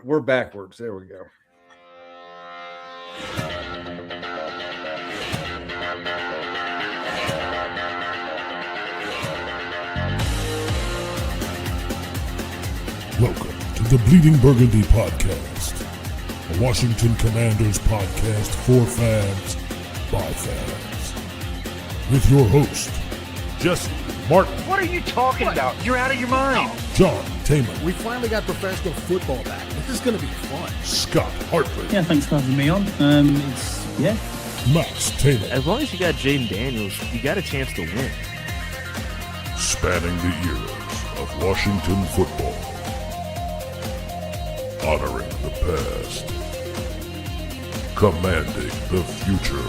we're backwards. There we go. Welcome to the Bleeding Burgundy podcast, a Washington Commanders podcast for fans, by fans. With your host, Jesse Martin. What are you talking about? You're out of your mind. John Taman. We finally got professional football back. This is going to be fun. Scott Hartley. Yeah, thanks for having me on. Max Taylor. As long as you got Jaden Daniels, you got a chance to win. Spanning the eras of Washington football. Honoring the past. Commanding the future.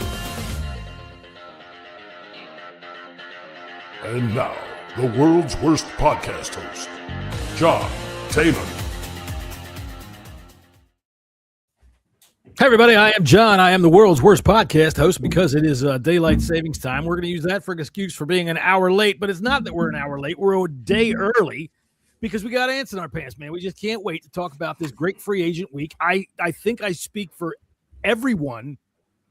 And now, the world's worst podcast host, John Taylor. Hey, everybody. I am John. I am the world's worst podcast host because it is daylight savings time. We're going to use that for an excuse for being an hour late, but it's not that we're an hour late. We're a day early because we got ants in our pants, man. We just can't wait to talk about this great free agent week. I think I speak for everyone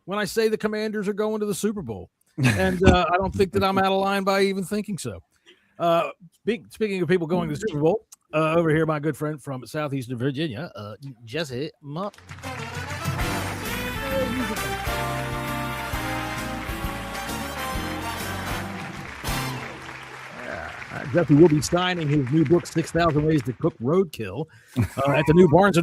when I say the Commanders are going to the Super Bowl. And I don't think that I'm out of line by even thinking so. Speaking of people going to the Super Bowl, over here, my good friend from southeastern Virginia, Jesse Mupp. Jesse will be signing his new book, 6,000 Ways to Cook Roadkill, at the new Barnes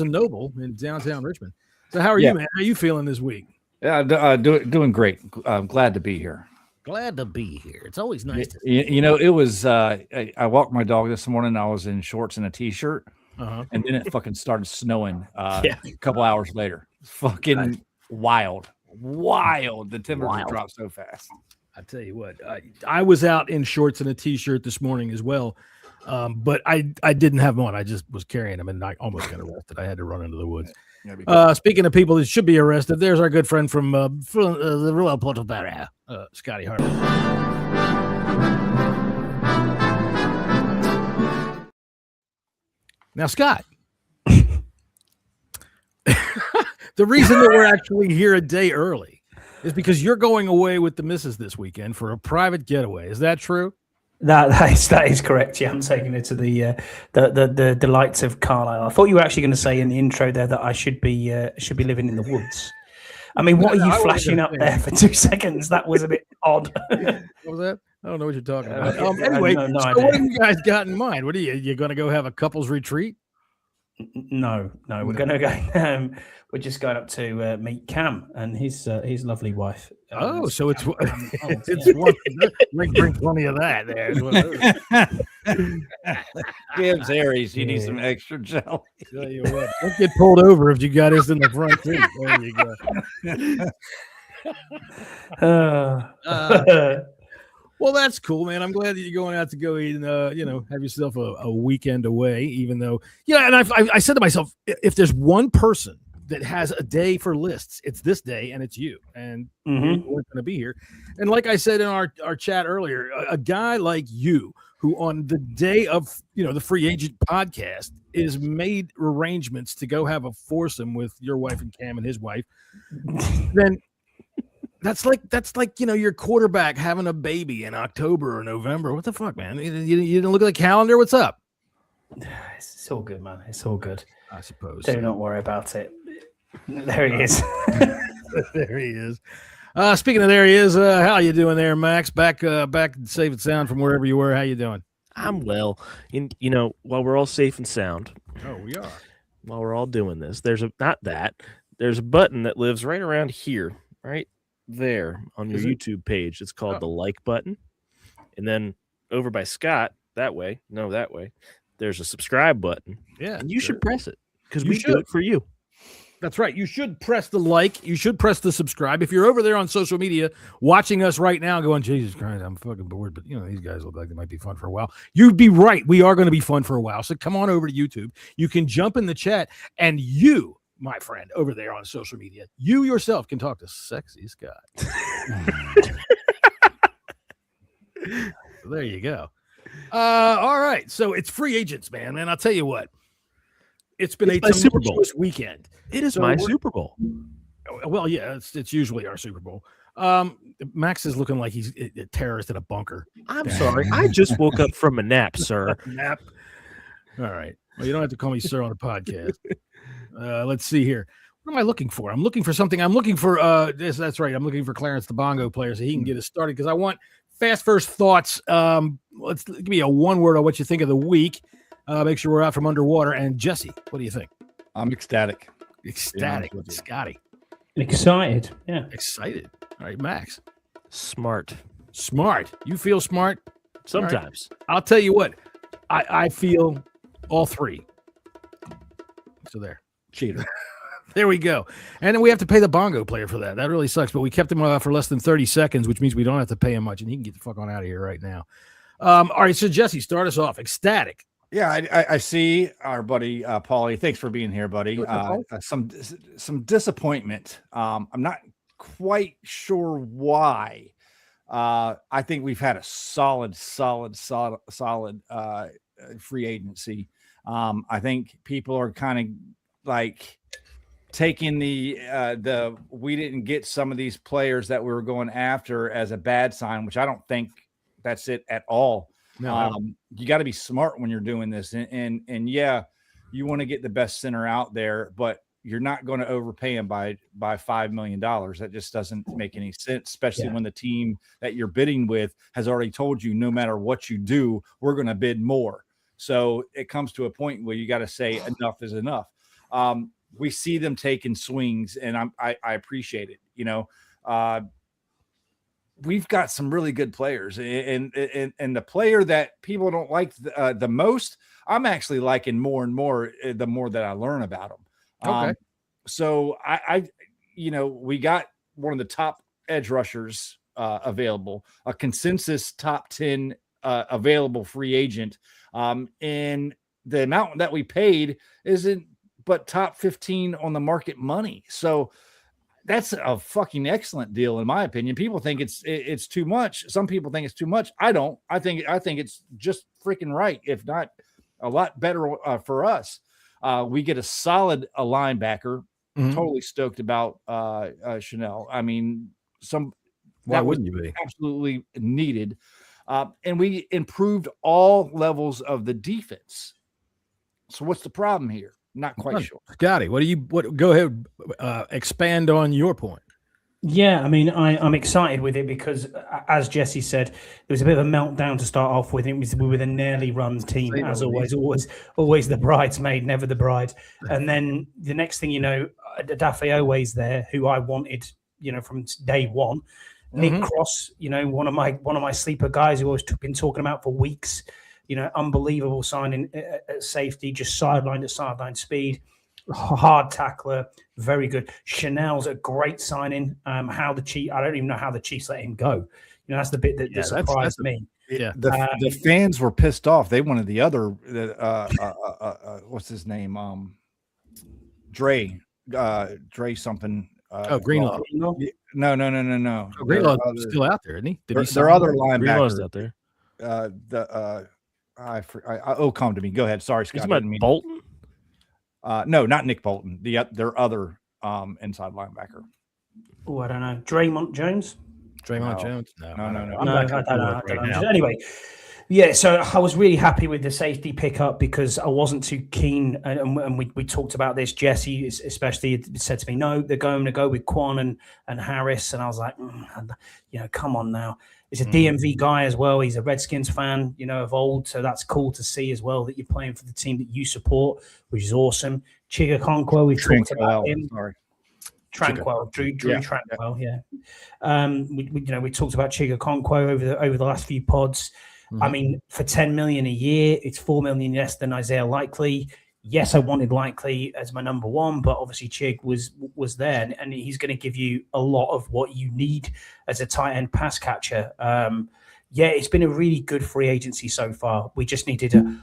and Noble in downtown Richmond. So how are you, man? How are you feeling this week? Yeah, doing great. I'm glad to be here. Glad to be here. It's always nice to see you know, it was I walked my dog this morning. I was in shorts and a t-shirt, and then it fucking started snowing a couple hours later. Fucking wild. The temperature dropped so fast. I tell you what, I was out in shorts and a t-shirt this morning as well, but I didn't have them on. I just was carrying them, and I almost got arrested. I had to run into the woods. Speaking of people that should be arrested, there's our good friend from the Royal Port of Barra, Scotty Hartley. Now, Scott, the reason that we're actually here a day early is because you're going away with the missus this weekend for a private getaway. Is that true? That is correct. Yeah, I'm taking her to the delights of Carlisle. I thought you were actually going to say in the intro there that I should be living in the woods. I mean, what are you flashing up there for 2 seconds? That was a bit odd. What was that? I don't know what you're talking about. Anyway, so what have you guys got in mind? What are you going to go have a couples retreat? No, we're going to go. We're just going up to meet Cam and his lovely wife. So it's one. Bring plenty of that there. Gibbs Aries, you need some extra jelly. Tell you what, don't get pulled over if you got us in the front seat. There you go. Well, that's cool, man. I'm glad that you're going out to go eat and have yourself a weekend away. Even though, and I said to myself, if there's one person that has a day for lists, it's this day, and it's you, and we're going to be here. And like I said in our chat earlier, a guy like you, who on the day of the free agent podcast is made arrangements to go have a foursome with your wife and Cam and his wife, then that's like your quarterback having a baby in October or November. What the fuck, man? You didn't look at the calendar. What's up? It's all good, man. It's all good. I suppose. Do not worry about it. There he is. There he is. Speaking of there he is, how you doing there, Max? Back safe and sound from wherever you were. How you doing? I'm well. While we're all safe and sound. Oh, we are. While we're all doing this, there's a button that lives right around here, right there on your YouTube page. It's called the like button. And then over by Scott, that way, there's a subscribe button. Yeah. And you should press it because we do it for you. That's right. You should press the like. You should press the subscribe. If you're over there on social media watching us right now going, Jesus Christ, I'm fucking bored, but these guys look like they might be fun for a while. You'd be right. We are going to be fun for a while. So come on over to YouTube. You can jump in the chat, and you, my friend, over there on social media, you yourself can talk to Sexy Scott. So there you go. All right. So it's free agents, man. I'll tell you what. it's been my Super Bowl weekend. It is my Super Bowl. Well, yeah, it's usually our Super Bowl. Max is looking like he's a terrorist in a bunker. I'm sorry. I just woke up from a nap, sir. Nap. All right. Well, you don't have to call me sir on the podcast. Let's see here. What am I looking for? I'm looking for something. I'm looking for this. That's right. I'm looking for Clarence the Bongo player so he can get us started because I want fast first thoughts. Give me a one word on what you think of the week. Make sure we're out from underwater. And Jesse, what do you think? I'm ecstatic. Ecstatic. Scotty. Excited. Yeah. Excited. All right, Max. Smart. You feel smart? Sometimes. Right. I'll tell you what. I feel all three. So there. Cheater. There we go. And then we have to pay the bongo player for that. That really sucks. But we kept him for less than 30 seconds, which means we don't have to pay him much. And he can get the fuck on out of here right now. All right. So, Jesse, start us off. Ecstatic. Yeah, I see our buddy Paulie. Thanks for being here, buddy. Some disappointment. I'm not quite sure why. I think we've had a solid free agency. I think people are kind of like taking the we didn't get some of these players that we were going after as a bad sign, which I don't think that's it at all. No, you got to be smart when you're doing this, and yeah, you want to get the best center out there, but you're not going to overpay him by $5 million. That just doesn't make any sense, especially when the team that you're bidding with has already told you no matter what you do, we're going to bid more. So it comes to a point where you got to say enough is enough. We see them taking swings, and I appreciate it. You know, we've got some really good players, and the player that people don't like the most, I'm actually liking more and more the more that I learn about them. Okay. So I we got one of the top edge rushers available, a consensus top 10 available free agent. And the amount that we paid isn't but top 15 on the market money. So that's a fucking excellent deal, in my opinion. People think it's too much. Some people think it's too much. I don't. I think it's just freaking right, if not a lot better for us. We get a solid linebacker. Mm-hmm. Totally stoked about Chanel. I mean, why wouldn't you be? Absolutely needed. And we improved all levels of the defense. So what's the problem here? Not quite sure. Scotty, go ahead, expand on your point. Yeah, I mean, I'm excited with it because, as Jesse said, there was a bit of a meltdown to start off with. We were a nearly run team, as always the bridesmaid, never the bride. And then the next thing you know, Dafe Owe's there, who I wanted, from day one. Mm-hmm. Nick Cross, one of my sleeper guys who I've been talking about for weeks. Unbelievable signing at safety, just sideline to sideline speed. Hard tackler, very good. Chanel's a great signing. I don't even know how the Chiefs let him go. That's the bit that surprised me. Yeah, the fans were pissed off. They wanted the other. What's his name? Dre something. Greenlaw. No. Oh, Greenlaw's still out there, isn't he? There are other linebackers Greenlaw's out there. Come to me. Go ahead. Sorry, Scott. Bolton? No, not Nick Bolton. Their other inside linebacker. Oh, I don't know. Draymond Jones? Jones? No. I don't know. Anyway, yeah, so I was really happy with the safety pickup because I wasn't too keen, and we talked about this. Jesse especially said to me, no, they're going to go with Quan and Harris, and I was like, come on now. He's a DMV guy as well. He's a Redskins fan, of old, so that's cool to see as well that you're playing for the team that you support, which is awesome. Chiga Conquo, we've talked about him. Sorry. Tranquil, Drew Tranquil, yeah. We talked about Chiga Conquo over the last few pods. Mm-hmm. I mean, for $10 million a year, it's $4 million less than Isaiah Likely. Yes, I wanted Likely as my number one, but obviously Chig was there, and he's going to give you a lot of what you need as a tight end pass catcher. It's been a really good free agency so far. We just needed to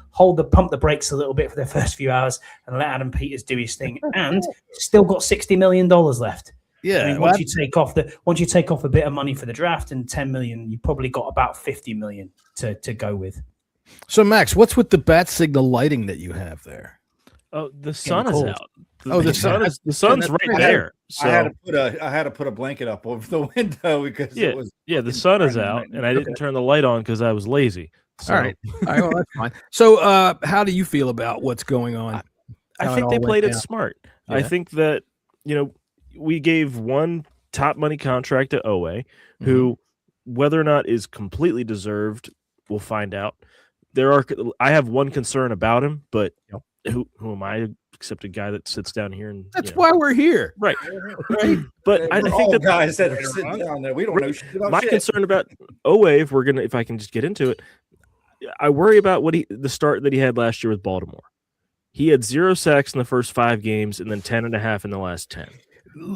pump the brakes a little bit for the first few hours and let Adam Peters do his thing, and still got $60 million left. Yeah, I mean, once you take off a bit of money for the draft and $10 million, you probably got about $50 million to go with. So, Max, what's with the bat signal lighting that you have there? Oh, the sun is cold. out. The sun's right there. So I had to put a blanket up over the window because it was the sun is out, and I didn't turn the light on because I was lazy. So. All right, well, that's fine. So, how do you feel about what's going on? I think they played it smart. Yeah. I think that we gave one top money contract to Owe, who, whether or not is completely deserved, we'll find out. I have one concern about him, but who am I except a guy that sits down here and that's why we're here, right? But I think that guys that are sitting down there, we don't know shit about my concern about Owe, if I can just get into it, I worry about the start that he had last year with Baltimore. He had 0 sacks in the first 5 games and then 10.5 in the last 10.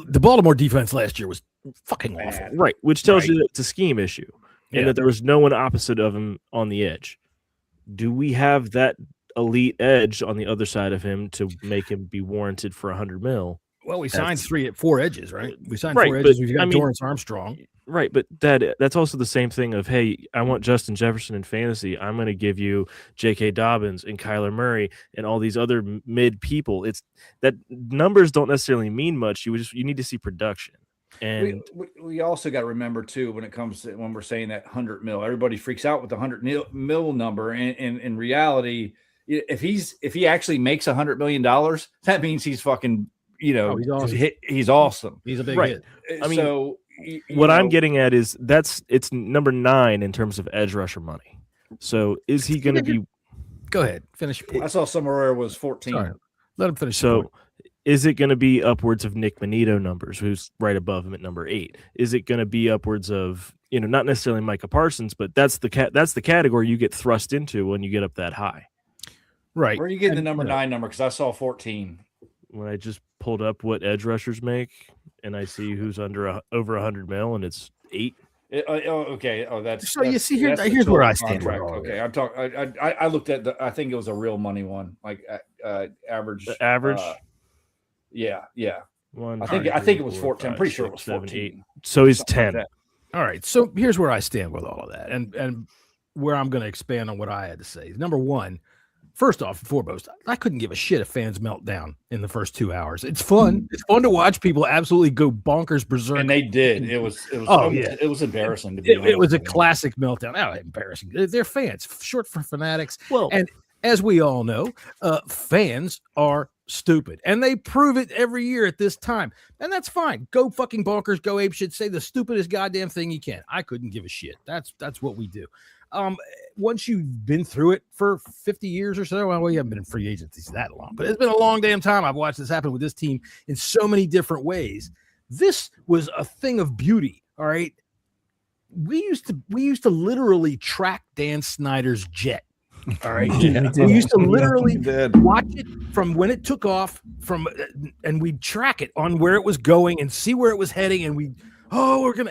The Baltimore defense last year was fucking awful. Right, which tells you that it's a scheme issue and that there was no one opposite of him on the edge. Do we have that elite edge on the other side of him to make him be warranted for $100 million? Well, we signed 4 edges, right? We signed 4 edges. We've got Dorrance Armstrong. Right, but that's also the same thing of, hey, I want Justin Jefferson in fantasy. I'm going to give you J.K. Dobbins and Kyler Murray and all these other mid people. It's that numbers don't necessarily mean much. You need to see production. And we also got to remember too, when we're saying that 100 mil, everybody freaks out with the 100 mil number. And in reality, if he actually makes $100 million, that means he's fucking, he's awesome. He's awesome. He's a big hit. I mean, what I'm getting at is it's number 9 in terms of edge rusher money. So is he going to be? Go ahead, finish your point. I saw somewhere it was 14. Sorry. Let him finish. So is it going to be upwards of Nick Manito numbers, who's right above him at number 8? Is it going to be upwards of not necessarily Micah Parsons, but that's the category you get thrust into when you get up that high. Right. Where are you getting the number 9 number? Because I saw 14. When I just pulled up what edge rushers make, and I see who's over $100 million, and it's 8. Okay. Oh, that's so. You see, here's where I stand. Okay, I'm talking. I looked at I think it was a real money one, like average. The average. Yeah. One, I think it was 14. I'm pretty sure it was 14. 8. So he's 10. Like all right. So here's where I stand with all of that, and where I'm going to expand on what I had to say. Number one. First off and foremost, I couldn't give a shit if fans melt down in the first 2 hours. It's fun. It's fun to watch people absolutely go bonkers berserk. And they did. It was embarrassing. It was a classic meltdown. Oh, embarrassing. They're fans, short for fanatics. Well, and as we all know, fans are stupid. And they prove it every year at this time. And that's fine. Go fucking bonkers, go apeshit, say the stupidest goddamn thing you can. I couldn't give a shit. That's what we do. Once you've been through it for 50 years or so, well, we haven't been in free agencies that long, but it's been a long damn time. I've watched this happen with this team in so many different ways. This was a thing of beauty. All right. We used to literally track Dan Snyder's jet. All right. We used to literally watch it from when it took off and we'd track it on where it was going and see where it was heading. And we're gonna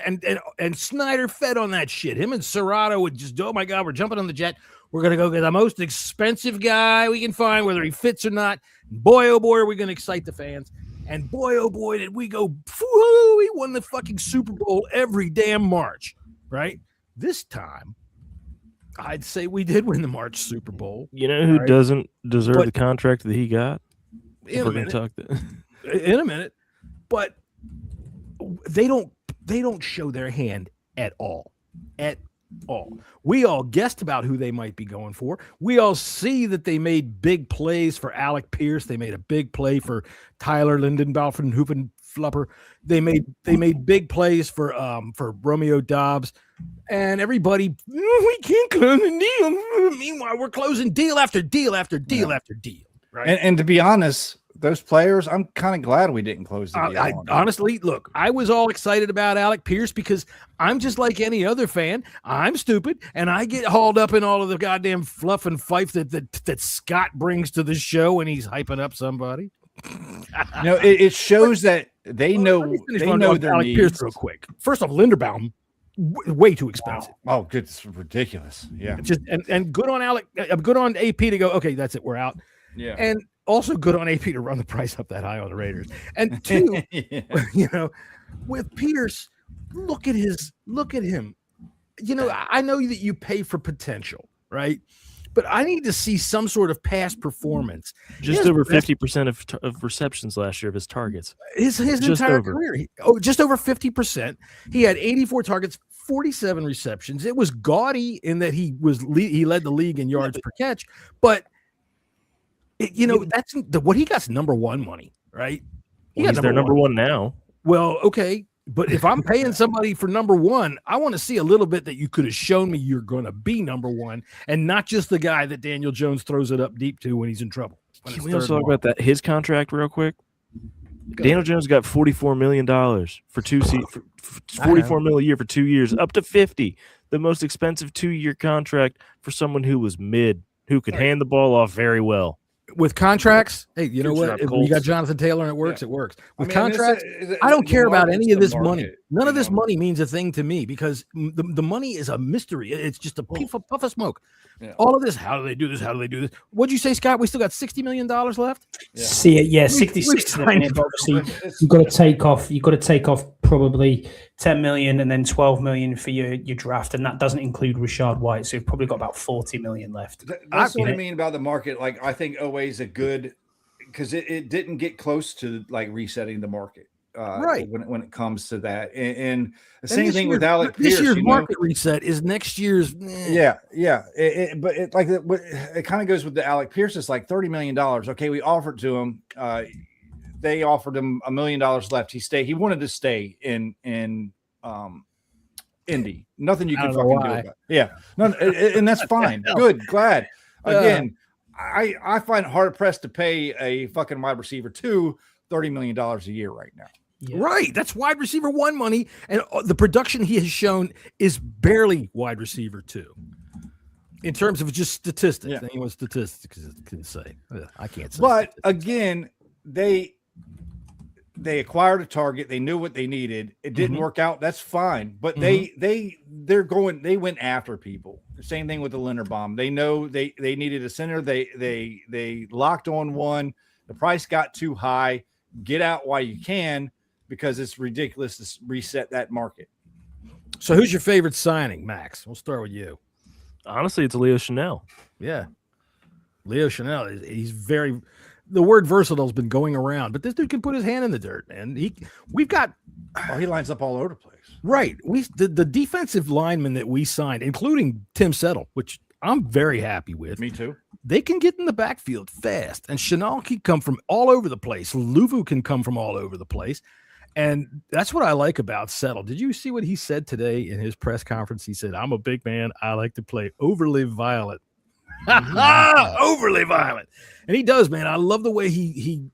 and Snyder fed on that shit. Him and Serrato would just, oh my God, we're jumping on the jet. We're gonna go get the most expensive guy we can find, whether he fits or not. Boy, oh boy, are we gonna excite the fans. And boy, oh boy, did we go, we won the fucking Super Bowl every damn March, right? This time, I'd say we did win the March Super Bowl. You know who doesn't deserve the contract that he got? In a minute. But they don't show their hand at all. We all guessed about who they might be going for. We all see that they made big plays for Alec Pierce. They made a big play for Tyler Lindenbaum and Hoopenflupper. They made big plays for Romeo Dobbs. And everybody, we can't close the deal. Meanwhile, we're closing deal after deal after deal after deal. Right. And to be honest, those players, I'm kind of glad we didn't close the deal. Honestly, look, I was all excited about Alec Pierce because I'm just like any other fan. I'm stupid, and I get hauled up in all of the goddamn fluff and fife that Scott brings to the show when he's hyping up somebody. It shows that they know their Alec needs. Pierce real quick. First off, Linderbaum, way too expensive. Oh, it's ridiculous. Yeah, just and good on Alec, good on AP to go. Okay, that's it. We're out. Yeah, and also good on AP to run the price up that high on the Raiders. And two, with Pierce, look at him. I know that you pay for potential, right? but I need to see some sort of past performance. Just over 50% of receptions last year of his targets. His entire career, just over 50%. He had 84 targets, 47 receptions. It was gaudy in that he led the league in yards per catch, but that's what he got's number one money, right? He's their number one now. Well, okay. But if I'm paying somebody for number one, I want to see a little bit that you could have shown me you're going to be number one and not just the guy that Daniel Jones throws it up deep to when he's in trouble. Can we also talk about his contract real quick? Daniel Jones got $44 million for $44 million a year for 2 years, up to 50. The most expensive 2-year contract for someone who was mid, who could hand the ball off very well. With contracts, hey, you know what? If you got Jonathan Taylor and it works, it works. With contracts, I don't care about any of this money. None of this money means a thing to me because the money is a mystery. It's just a puff of smoke. Yeah. All of this, how do they do this? How do they do this? What'd you say, Scott? We still got $60 million left? Yeah. 66 million. Obviously, you've got to take off probably 10 million and then 12 million for your draft, and that doesn't include Rashad White. So you've probably got about 40 million left. That's what I mean about the market. Like, I think Oweh's a good because it didn't get close to like resetting the market. Right when it comes to that, and the same thing with Alec Pierce. This year's market reset is next year's. But it kind of goes with the Alec Pierce. It's like $30 million. Okay, we offered to him. They offered him $1 million left. He wanted to stay in Indy. Nothing you can fucking do about it. Yeah, no, and that's fine. Good, glad. Again, I find hard pressed to pay a fucking wide receiver $30 million a year right now. Yeah. Right. That's wide receiver 1 money. And the production he has shown is barely wide receiver 2 in terms of just statistics. Yeah. Anyone statistics can say. I can't say. But again, they acquired a target. They knew what they needed. It didn't work out. That's fine. But they went after people. The same thing with the Linderbaum. They know they needed a center. They locked on one. The price got too high. Get out while you can because it's ridiculous to reset that market. So who's your favorite signing, Max? We'll start with you. Honestly, it's Leo Chanel. Yeah. Leo Chanel, he's very – the word versatile has been going around, but this dude can put his hand in the dirt, and we've got – he lines up all over the place. Right. The defensive linemen that we signed, including Tim Settle, which I'm very happy with. Me too. They can get in the backfield fast, and Chanel can come from all over the place. Luvu can come from all over the place, and that's what I like about Settle. Did you see what he said today in his press conference? He said, "I'm a big man. I like to play overly violent." Overly violent, and he does, man. I love the way he.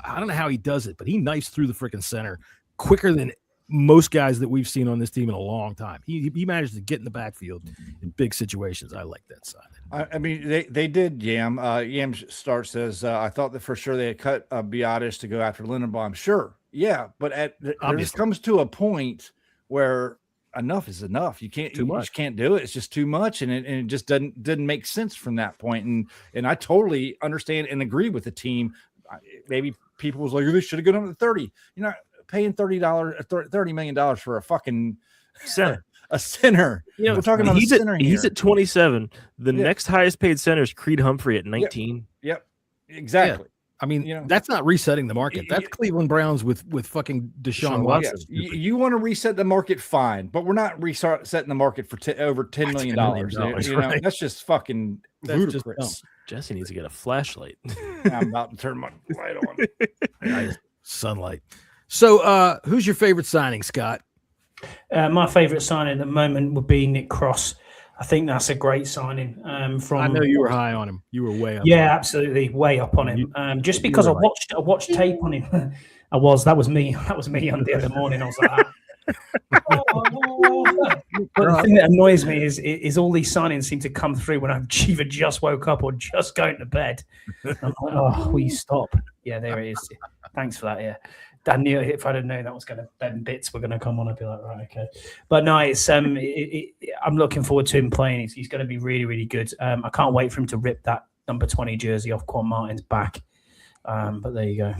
I don't know how he does it, but he knifes through the freaking center quicker than most guys that we've seen on this team in a long time. He managed to get in the backfield in big situations. I like that side. I mean, they did Yam. Yam Start says, I thought that for sure they had cut Biotis to go after Linderbaum. Sure. Yeah. But there just comes to a point where enough is enough. You just can't do it. It's just too much. And it just didn't make sense from that point. And I totally understand and agree with the team. Maybe people was like, they should have gone up to 30. You're not paying $30 million for a fucking center. A center. We're talking about a center here. He's at 27. The next highest paid center is Creed Humphrey at 19. Yep. Exactly. Yeah. I mean, that's not resetting the market. That's Cleveland Browns with fucking Deshaun Watson. You want to reset the market, fine, but we're not resetting the market for over $10 million. Right. That's just fucking ludicrous. Jesse needs to get a flashlight. I'm about to turn my light on. Sunlight. So, who's your favorite signing, Scott? My favorite signing at the moment would be Nick Cross. I think that's a great signing. I know you were high on him. You were way up. Yeah, absolutely, way up on him. Just because I watched tape on him. That was me on the other morning. I was like, but the thing that annoys me is all these signings seem to come through when I've either just woke up or just going to bed. I'm like, will you stop? Yeah, there it is. Thanks for that. Yeah. I knew if I'd have known that was them bits were going to come on, I'd be like, right, okay. But no, it's I'm looking forward to him playing. He's going to be really, really good. I can't wait for him to rip that number 20 jersey off Quan Martin's back. But there you go.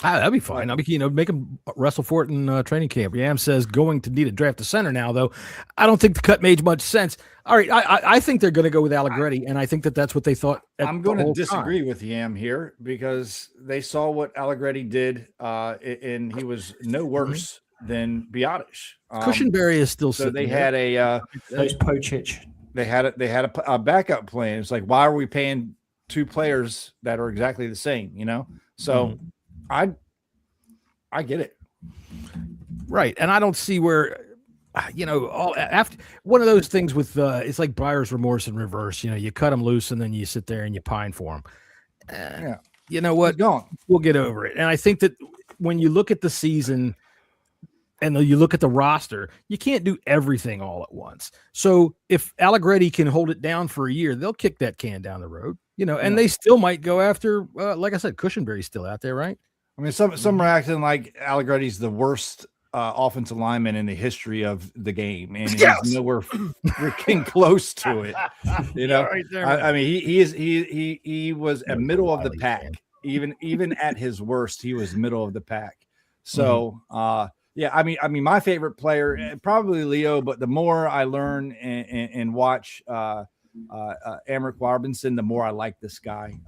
That'd be fine. I mean, make him wrestle for it in training camp. Yam says going to need a draft a center now, though. I don't think the cut made much sense. All right, I think they're going to go with Allegretti, and I think that's what they thought. I'm going to disagree with Yam here because they saw what Allegretti did, and he was no worse than Biotish. Cushenberry is still so sitting they there. had Those Pocic. They had a backup plan. It's like, why are we paying two players that are exactly the same? So I get it. Right. And I don't see where, all after one of those things with, it's like buyer's remorse in reverse. You cut them loose and then you sit there and you pine for them. Yeah. You know what? We'll get over it. And I think that when you look at the season and you look at the roster, you can't do everything all at once. So if Allegretti can hold it down for a year, they'll kick that can down the road, and they still might go after, like I said, Cushenberry's still out there, right? I mean, some are acting like Allegretti's the worst offensive lineman in the history of the game, and he's nowhere freaking close to it. Right there, I mean, he was a middle of the pack, even at his worst, he was middle of the pack. So, yeah, I mean, my favorite player probably Leo, but the more I learn and watch Emmerich Robinson, the more I like this guy.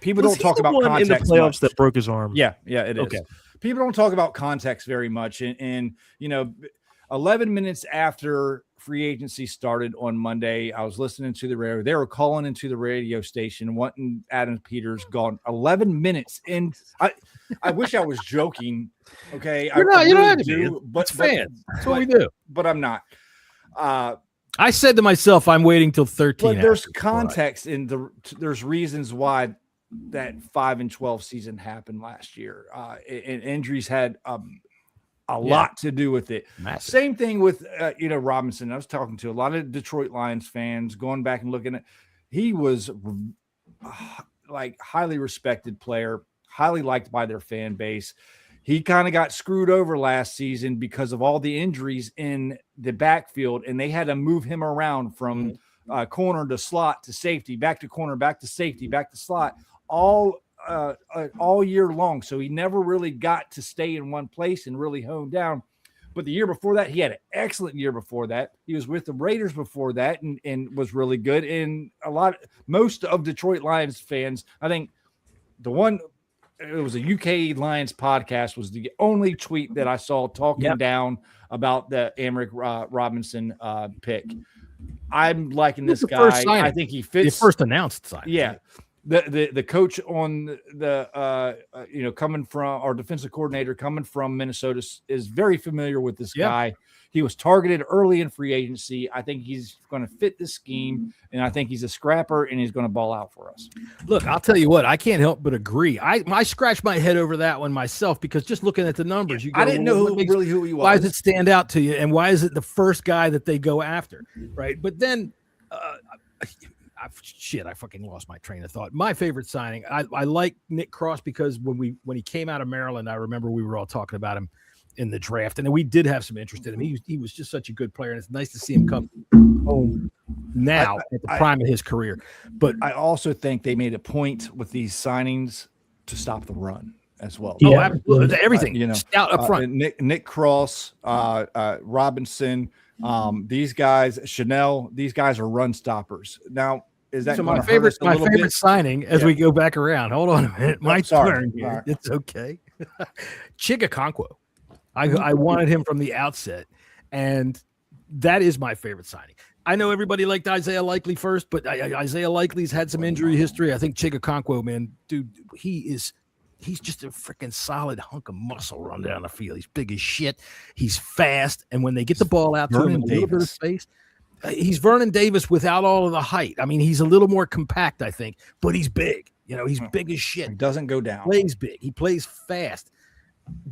People don't talk about context in the playoffs much. that broke his arm. Yeah, it is. Okay. People don't talk about context very much. And 11 minutes after free agency started on Monday, I was listening to the radio. They were calling into the radio station wanting Adam Peters gone. 11 minutes. And I wish I was joking. Okay. You don't have to be. But fans. That's what we do. But I'm not. I said to myself, I'm waiting till 13. But there's context there's reasons why that 5-12 season happened last year. And injuries had a lot to do with it. Massive. Same thing with Robinson. I was talking to a lot of Detroit Lions fans, going back and looking at. He was like highly respected player, highly liked by their fan base. He kind of got screwed over last season because of all the injuries in the backfield, and they had to move him around from corner to slot to safety, back to corner, back to safety, back to slot, all year long. So he never really got to stay in one place and really hone down. But the year before that, he had an excellent year before that. He was with the Raiders before that and was really good. And most of Detroit Lions fans, I think it was a UK Lions podcast, was the only tweet that I saw talking down about the Emmerich Robinson pick. I'm liking this guy. I think he fits. The first announced signing. Yeah. The coach on the coming from our defensive coordinator coming from Minnesota is very familiar with this guy. He was targeted early in free agency. I think he's going to fit the scheme, and I think he's a scrapper, and he's going to ball out for us. Look, I'll tell you what, I can't help but agree. I scratched my head over that one myself because just looking at the numbers, you go, I didn't know who he was. Why does it stand out to you, and why is it the first guy that they go after, right? But then, I fucking lost my train of thought. My favorite signing, I like Nick Cross because when he came out of Maryland, I remember we were all talking about him in the draft, and we did have some interest in him. He was just such a good player, and it's nice to see him come home now at the prime of his career. But I also think they made a point with these signings to stop the run as well. Oh, absolutely. Everything out up front. Nick Cross, Robinson, these guys, Chanel, these guys are run stoppers. Now, is that my favorite signing as we go back around? Hold on a minute. My turn here. Right. It's okay. Chigakonkwo. I wanted him from the outset, and that is my favorite signing. I know everybody liked Isaiah Likely first, but Isaiah Likely's had some injury history. I think Chigakonkwo, man, dude, he's just a freaking solid hunk of muscle run down the field. He's big as shit. He's fast, and when they get the ball out to him in a little bit of space, he's Vernon Davis without all of the height. I mean, he's a little more compact, I think, but he's big. He's big as shit. He doesn't go down. Plays big. He plays fast.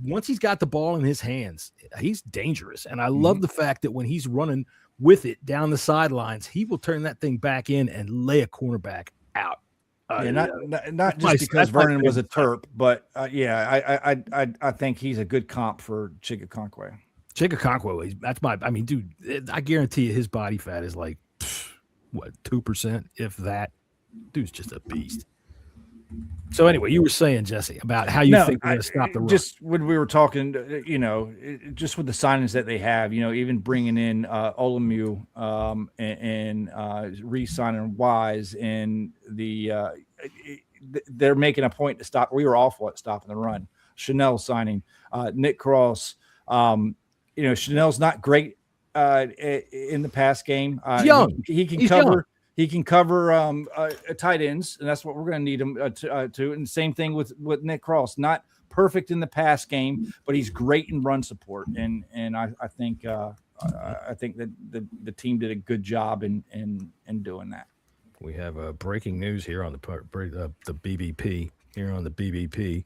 Once he's got the ball in his hands, he's dangerous. And I love the fact that when he's running with it down the sidelines, he will turn that thing back in and lay a cornerback out. Not just because Vernon was a Terp, but I think he's a good comp for Chigakonkwo. Chigakonkwo, dude, I guarantee you his body fat is like 2%, if that. Dude's just a beast. So anyway, you were saying, Jesse, about how you think we're going to stop the run. Just when we were talking, just with the signings that they have, even bringing in Olemu and re-signing Wise, and they're making a point to stop. We were awful at stopping the run. Chanel signing, Nick Cross. Chanel's not great in the pass game. Young. He can cover. Young. He can cover tight ends, and that's what we're going to need him to. And same thing with Nick Cross. Not perfect in the pass game, but he's great in run support. And I think that the team did a good job in doing that. We have breaking news here on the BBP. Here on the BBP,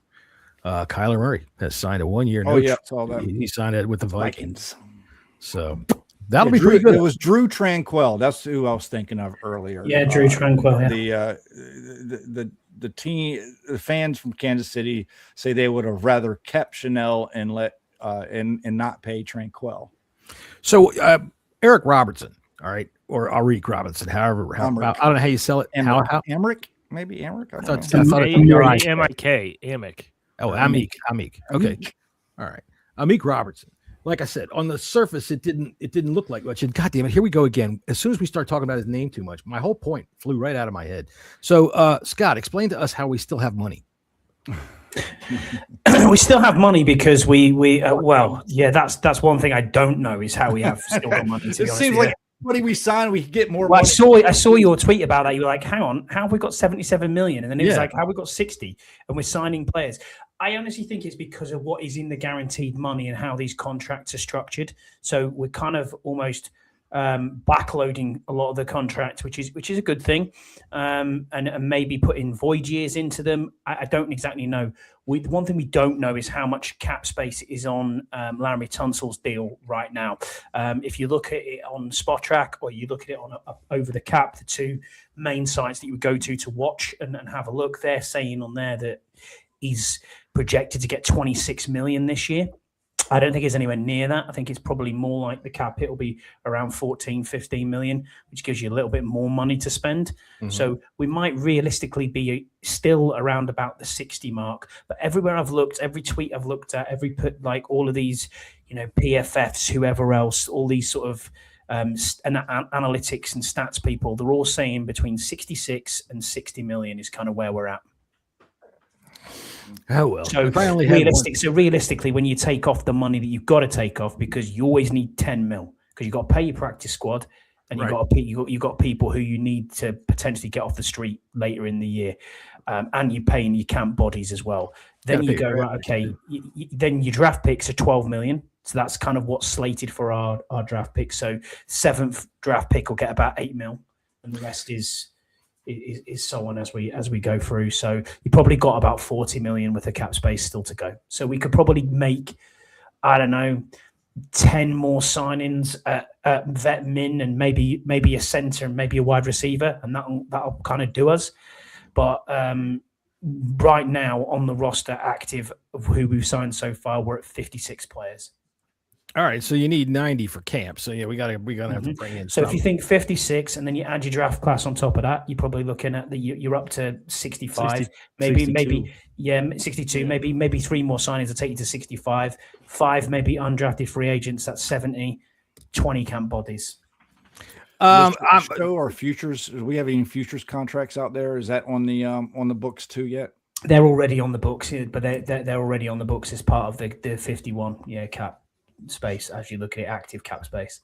Kyler Murray has signed a 1-year. Oh yeah, saw that. He signed it with the Vikings. So. That'll be pretty good. It was Drew Tranquil. That's who I was thinking of earlier. Yeah, Drew Tranquil. Yeah. The team, the fans from Kansas City say they would have rather kept Chanel and and not pay Tranquil. So Eric Robertson, all right, or Arik Robinson, however, I don't know how you sell it. Amrik, maybe Amrik. I thought Amik. Amik. Oh, Amik. Okay, all right, Amik Robertson. Like I said, on the surface, it didn't look like much. And goddamn it, here we go again. As soon as we start talking about his name too much, my whole point flew right out of my head. So, Scott, explain to us how we still have money. We still have money because that's one thing I don't know is how we have still got money. It seems like money we sign, we get more. Well, I saw your tweet about that. You were like, "Hang on, how have we got 77 million?" And then it was like, "How have we got 60?" And we're signing players. I honestly think it's because of what is in the guaranteed money and how these contracts are structured. So we're kind of almost backloading a lot of the contracts, which is a good thing, and maybe putting void years into them. I don't exactly know. One thing we don't know is how much cap space is on Laremy Tunsil's deal right now. If you look at it on Spot Track or you look at it on Over the Cap, the two main sites that you would go to watch and have a look, they're saying on there that he's projected to get 26 million this year. I don't think it's anywhere near that. I think it's probably more like the cap. It'll be around 14, 15 million, which gives you a little bit more money to spend. Mm-hmm. So we might realistically be still around about the 60 mark. But everywhere I've looked, every tweet I've looked at, all of these, PFFs, whoever else, all these sort of analytics and stats people, they're all saying between 66 and 60 million is kind of where we're at. Oh well. So realistically, when you take off the money that you've got to take off, because you always need 10 mil, because you've got to pay your practice squad, and you've got people who you need to potentially get off the street later in the year, and you're paying your camp bodies as well. Then you go right, okay. Then your draft picks are 12 million, so that's kind of what's slated for our draft picks. So 7th draft pick will get about 8 mil, and the rest is so on as we go through. So you probably got about 40 million with the cap space still to go. So we could probably make, I don't know, 10 more signings at vet min and maybe a center and maybe a wide receiver, and that'll kind of do us. But right now on the roster active of who we've signed so far, we're at 56 players. All right, so you need 90 for camp. So yeah, we gotta have to bring in. So if you think 56, and then you add your draft class on top of that, you're probably looking at you're up to 65, 62. 62. Maybe 3 more signings will take you to 65. 5 maybe undrafted free agents. That's 70. 20 camp bodies. Our futures. Do we have any futures contracts out there? Is that on the books too yet? They're already on the books, but they're already on the books as part of the 51 cap space as you look at active cap space.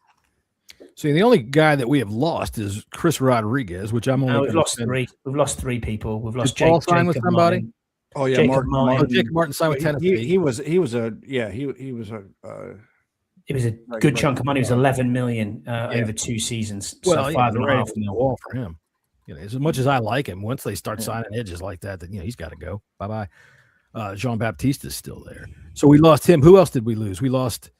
See, the only guy that we have lost is Chris Rodriguez, which I'm only. We've lost 3. We've lost 3 people. We've lost Paul signed with somebody. Martin. Oh yeah, Jacob Martin signed with Tennessee. He was a It was a good chunk of money. It was 11 million over 2 seasons. Well, so 5.5 million wall for him. As much as I like him, once they start signing edges like that, then he's got to go. Bye bye. Jean Baptiste is still there, so we lost him. Who else did we lose? We lost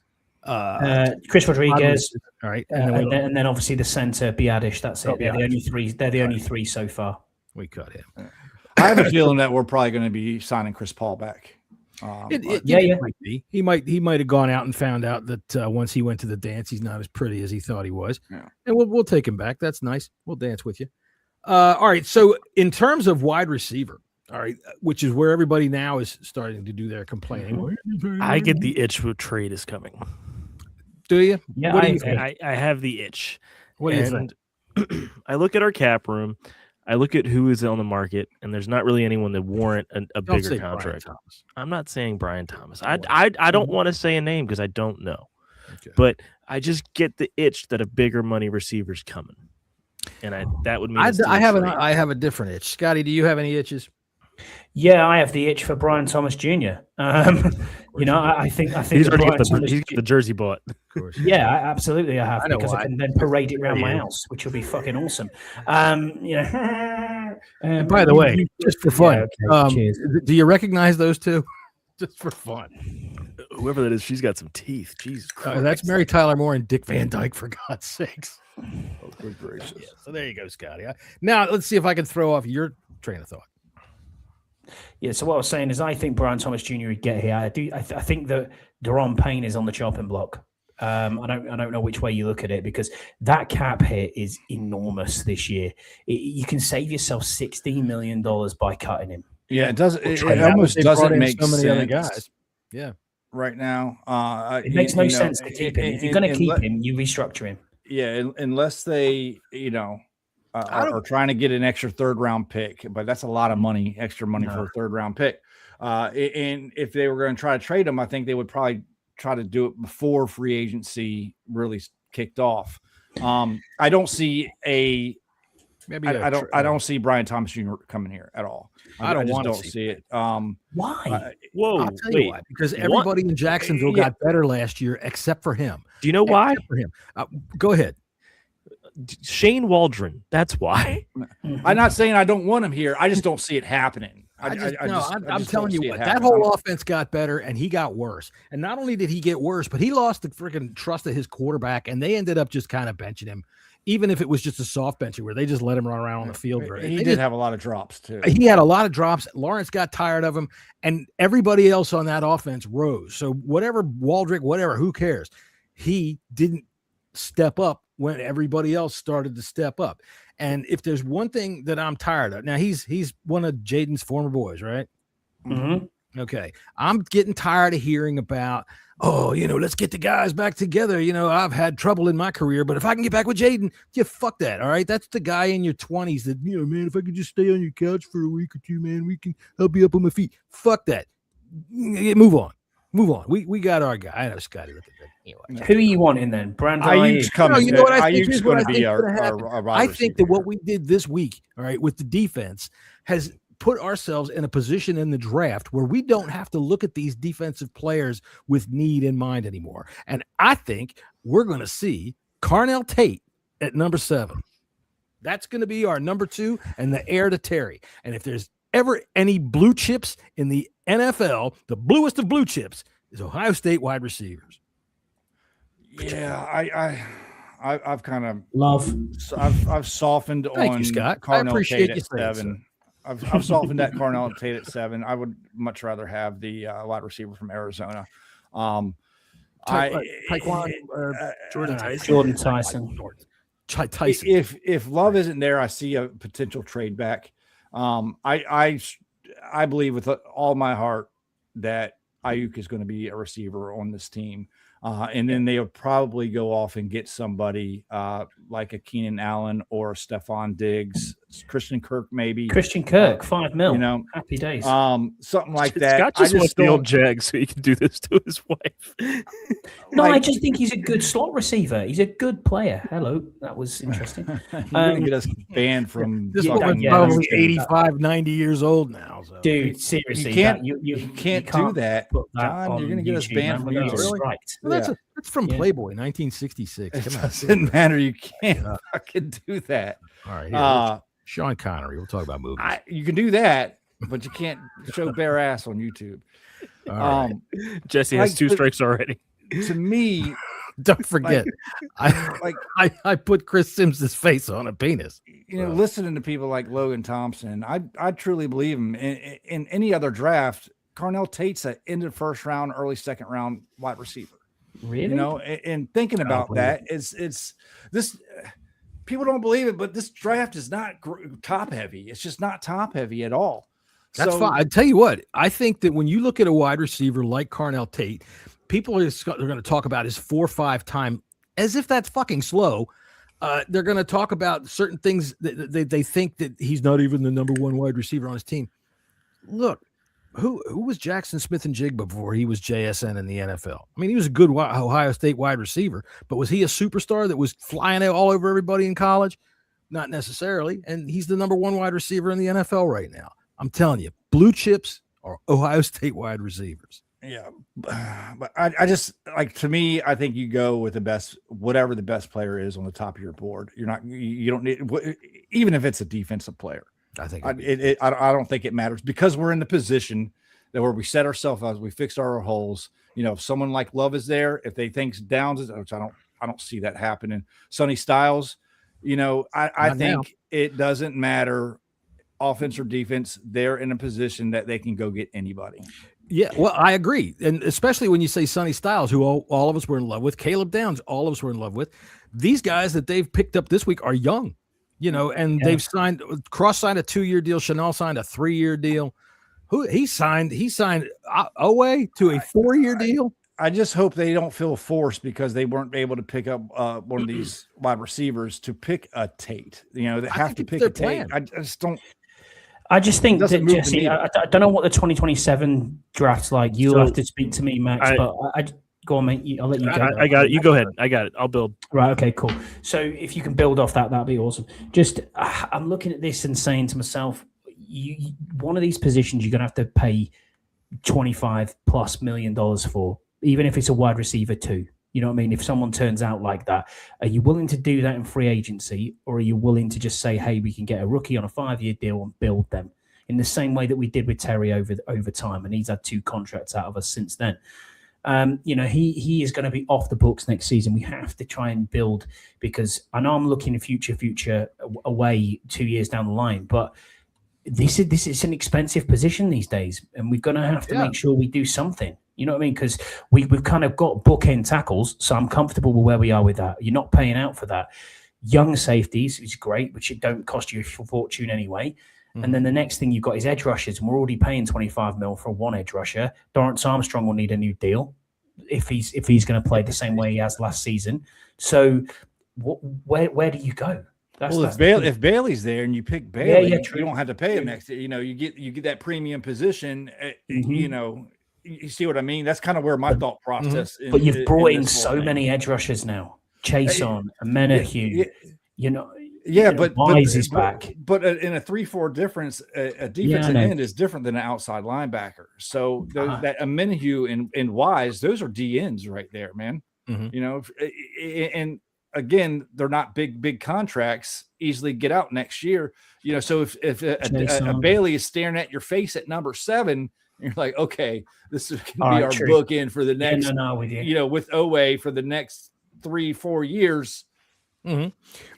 Chris Rodriguez. All right, and then obviously the center Biadish. That's it. They're the only 3. They're the only 3 so far. We cut him. I have a feeling that we're probably going to be signing Chris Paul back. It might be. He might have gone out and found out that once he went to the dance, he's not as pretty as he thought he was. Yeah. And we'll take him back. That's nice. We'll dance with you. All right. So in terms of wide receiver, All right, which is where everybody now is starting to do their complaining. I get the itch when trade is coming. Do you? Yeah, What do you think? I have the itch. What do you think? I look at our cap room. I look at who is on the market, and there's not really anyone that warrant a Don't bigger say contract. Brian Thomas. I'm not saying Brian Thomas. I don't want to say a name because I don't know. Okay. But I just get the itch that a bigger money receiver's coming, and that would mean I have a different itch. Scotty, do you have any itches? Yeah, I have the itch for Brian Thomas Jr. I think he's already Brian got Thomas the jersey bought. Of course. Yeah, absolutely, I have I know because why. I can then parade it around my house, which will be fucking awesome. And by the way, just for fun, cheers. do you recognize those two? Just for fun. Whoever that is, she's got some teeth. Jesus Christ. That's Mary Tyler Moore and Dick Van Dyke, for God's sakes. Oh, good gracious. Yeah, so there you go, Scotty. Now let's see if I can throw off your train of thought. Yeah, so what I was saying is I think Brian Thomas Jr. would get here. I think that Daron Payne is on the chopping block. I don't know which way you look at it because that cap hit is enormous this year. You can save yourself $16 million by cutting him. Yeah, it doesn't. It almost doesn't make so many sense. other guys. Yeah, right now, it makes no sense to keep him. If you're going to keep him, you restructure him. Yeah, unless they, are trying to get an extra third round pick, but that's a lot of money, extra money for a third round pick. And if they were going to try to trade him, I think they would probably try to do it before free agency really kicked off. I don't see I don't see Brian Thomas Jr. coming here at all. I don't see it. Why? Whoa, I'll tell you why. Because everybody in Jacksonville got better last year except for him. Do you know why? Except for him. Go ahead. Shane Waldron. That's why. I'm not saying I don't want him here. I just don't see it happening. I'm telling you what, that whole offense got better and he got worse. And not only did he get worse, but he lost the freaking trust of his quarterback, and they ended up just kind of benching him, even if it was just a soft benching where they just let him run around on the field. He did have a lot of drops too. He had a lot of drops. Lawrence got tired of him, and everybody else on that offense rose. So whatever, Waldrick, whatever, who cares? He didn't step up when everybody else started to step up. And if there's one thing that I'm tired of, now he's one of Jaden's former boys, right? Mm-hmm. Okay. I'm getting tired of hearing about, let's get the guys back together. I've had trouble in my career, but if I can get back with Jaden, fuck that. All right. That's the guy in your 20s that, man, if I could just stay on your couch for a week or two, man, I'll be up on my feet. Fuck that. Move on. We got our guy. I know Scotty. Anyway. Who are you wanting then? Brandon Ayuk's coming. You know what I think? Ayuk's going to be our I think that what we did this week, all right, with the defense has put ourselves in a position in the draft where we don't have to look at these defensive players with need in mind anymore. And I think we're going to see Carnell Tate at number 7. That's going to be our number 2 and the heir to Terry. And if there's ever any blue chips in the NFL, the bluest of blue chips is Ohio State wide receivers. Yeah, I've kind of I've softened on Scott. Carnell Tate at 7. I've softened that Carnell Tate at 7. I would much rather have the wide receiver from Arizona. Jordan Tyson. If Love isn't there, I see a potential trade back. I believe with all my heart that Ayuk is going to be a receiver on this team. And then they would probably go off and get somebody like a Keenan Allen or Stephon Diggs, Christian Kirk, maybe. Christian Kirk, $5 million. Happy days. Something like that. Scott just wants the old Jag so he can do this to his wife. No, I just think he's a good slot receiver. He's a good player. Hello, that was interesting. You're going to get us banned from this one's probably 85, 90 years old now. So. Dude, seriously, you can't do that. John, you're going to get us banned from YouTube. Really? Well, that's from Playboy, 1966. It doesn't matter. You can't fucking do that. All right. Sean Connery. We'll talk about movies. You can do that, but you can't show bare ass on YouTube. Right. Jesse has 2 strikes already. To me, don't forget, I put Chris Sims' face on a penis. Listening to people like Logan Thompson, I truly believe him. In any other draft, Carnell Tate's an end of first round, early second round wide receiver. Really? And thinking about that, it's this. People don't believe it, but this draft is not top heavy. It's just not top heavy at all. That's fine. I tell you what, I think that when you look at a wide receiver like Carnell Tate, people are going to talk about his 4.5 time as if that's fucking slow. They're going to talk about certain things that they think that he's not even the number one wide receiver on his team. Look, who was Jackson Smith-Njigba before he was JSN in the NFL? I mean, he was a good Ohio State wide receiver, but was he a superstar that was flying out all over everybody in college? Not necessarily. And he's the number one wide receiver in the NFL right now. I'm telling you, blue chips are Ohio State wide receivers. Yeah, but I just like, to me, I think you go with the best, whatever the best player is on the top of your board. You don't need, even if it's a defensive player. I think I don't think it matters, because we're in the position that where we set ourselves up, we fixed our holes. You know, if someone like Love is there, if they think Downs, which I don't see that happening. Sonny Styles, you know, I think it doesn't matter, offense or defense. They're in a position that they can go get anybody. Yeah, well, I agree. And especially when you say Sonny Styles, who all of us were in love with, Caleb Downs, all of us were in love with. These guys that they've picked up this week are young, you know, and they've signed, Cross signed a 2-year deal. Chanel signed a 3-year deal. He signed Owe to a 4-year deal. I just hope they don't feel forced because they weren't able to pick up one of these wide receivers to pick a Tate. You know, they have to pick a Tate. I just don't. I just think that, Jesse, I don't know what the 2027 draft's like. You'll have to speak to me, Max, but I go on, mate. I'll let you go. I got it. You go ahead. I got it. I'll build. Right. Okay, cool. So if you can build off that, that'd be awesome. Just, I'm looking at this and saying to myself, one of these positions you're going to have to pay $25+ million for, even if it's a wide receiver too. You know what I mean? If someone turns out like that, are you willing to do that in free agency, or are you willing to just say, hey, we can get a rookie on a 5-year deal and build them in the same way that we did with Terry over time? And he's had 2 contracts out of us since then. You know, he is going to be off the books next season. We have to try and build, because I know I'm looking future away 2 years down the line, but this is an expensive position these days, and we're going to have to make sure we do something. You know what I mean? Because we've kind of got bookend tackles, so I'm comfortable with where we are with that. You're not paying out for that. Young safeties is great, which it don't cost you a fortune anyway. Mm-hmm. And then the next thing you've got is edge rushers, and we're already paying $25 million for one edge rusher. Dorrance Armstrong will need a new deal if he's going to play the same way he has last season. So where do you go? If Bailey's there and you pick Bailey, you don't have to pay him next year. You know, you get that premium position. You know. You see what I mean? That's kind of where my thought process is. But you've brought in so many edge rushers now. Chason, Menahue, you know. Yeah, but Wise is back. But in a 3-4 difference, a defensive end is different than an outside linebacker. So that Menahue and Wise, those are DNs right there, man. Mm-hmm. You know, and again, they're not big contracts. Easily get out next year. You know, so if a Bailey is staring at your face at number 7. You're like, okay, this is going to be our bookend for the next, you know, with Owe for the next 3-4 years. Mm-hmm.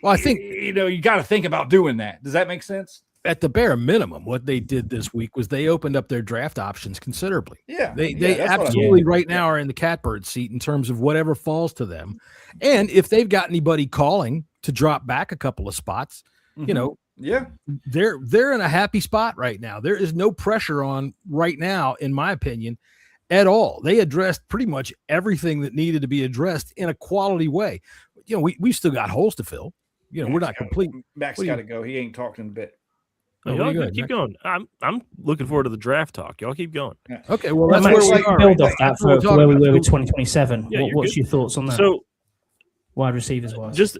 Well, I think, you know, you got to think about doing that. Does that make sense? At the bare minimum, what they did this week was they opened up their draft options considerably. Yeah. They absolutely right now are in the catbird seat in terms of whatever falls to them. And if they've got anybody calling to drop back a couple of spots, you know, they're in a happy spot right now. There is no pressure on right now, in my opinion, at all. They addressed pretty much everything that needed to be addressed in a quality way. You know, we've still got holes to fill. You know, we're not complete. Max got to go. He ain't talking a bit. Y'all keep going. I'm looking forward to the draft talk. Y'all keep going. Yeah. Okay, well, that's where we are. Build off that for where we were with 2027. What's your thoughts on that? So, wide receivers wise, just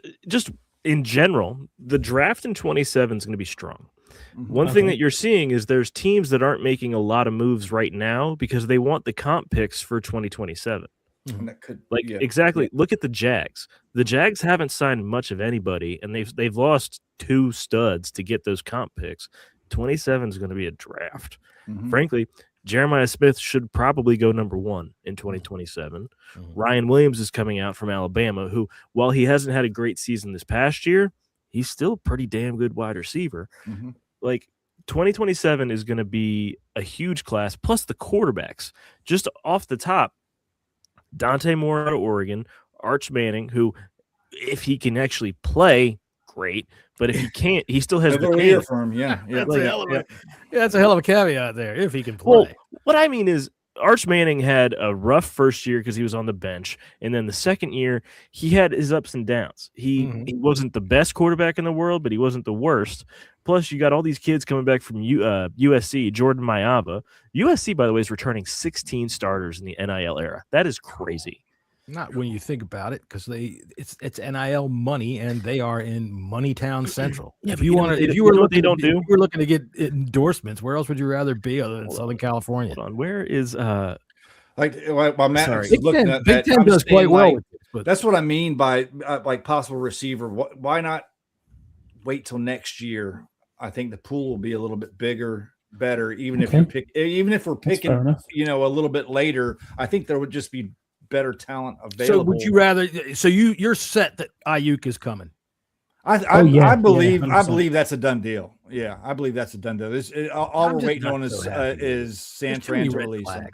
in general, the draft in 2027 is going to be strong. One thing that you're seeing is there's teams that aren't making a lot of moves right now because they want the comp picks for 2027. And that could, exactly. Look at the Jags. The Jags haven't signed much of anybody, and they've lost 2 studs to get those comp picks. 27 is going to be a draft. Frankly, Jeremiah Smith should probably go number 1 in 2027. Ryan Williams is coming out from Alabama, who, while he hasn't had a great season this past year, he's still a pretty damn good wide receiver. Like, 2027 is going to be a huge class, plus the quarterbacks. Just off the top, Dante Moore out of Oregon, Arch Manning, who, if he can actually play, great. But if he can't, he still has the Over chance. here for him. Yeah. That's a hell of a caveat there. If he can play. Well, what I mean is, Arch Manning had a rough first year because he was on the bench, and then the second year he had his ups and downs. He wasn't the best quarterback in the world, but he wasn't the worst. Plus, you got all these kids coming back from USC. Jordan Mailata. USC, by the way, is returning 16 starters in the NIL era. That is crazy. Not when you think about it, because it's NIL money, and they are in Moneytown Central. Yeah, if you were looking to get endorsements, where else would you rather be other than Southern California? Hold on, where is while Matt Sorry. is looking at Big that, Ten I'm does saying, quite well like, with this, but that's what I mean by like possible receiver. Why not wait till next year? I think the pool will be a little bit bigger, better. Even if we're picking, a little bit later, I think there would just be better talent available. So would you rather? So you're set that Ayuk is coming? I believe that's a done deal. Yeah, I believe that's a done deal. All we're waiting on is Santran to release him.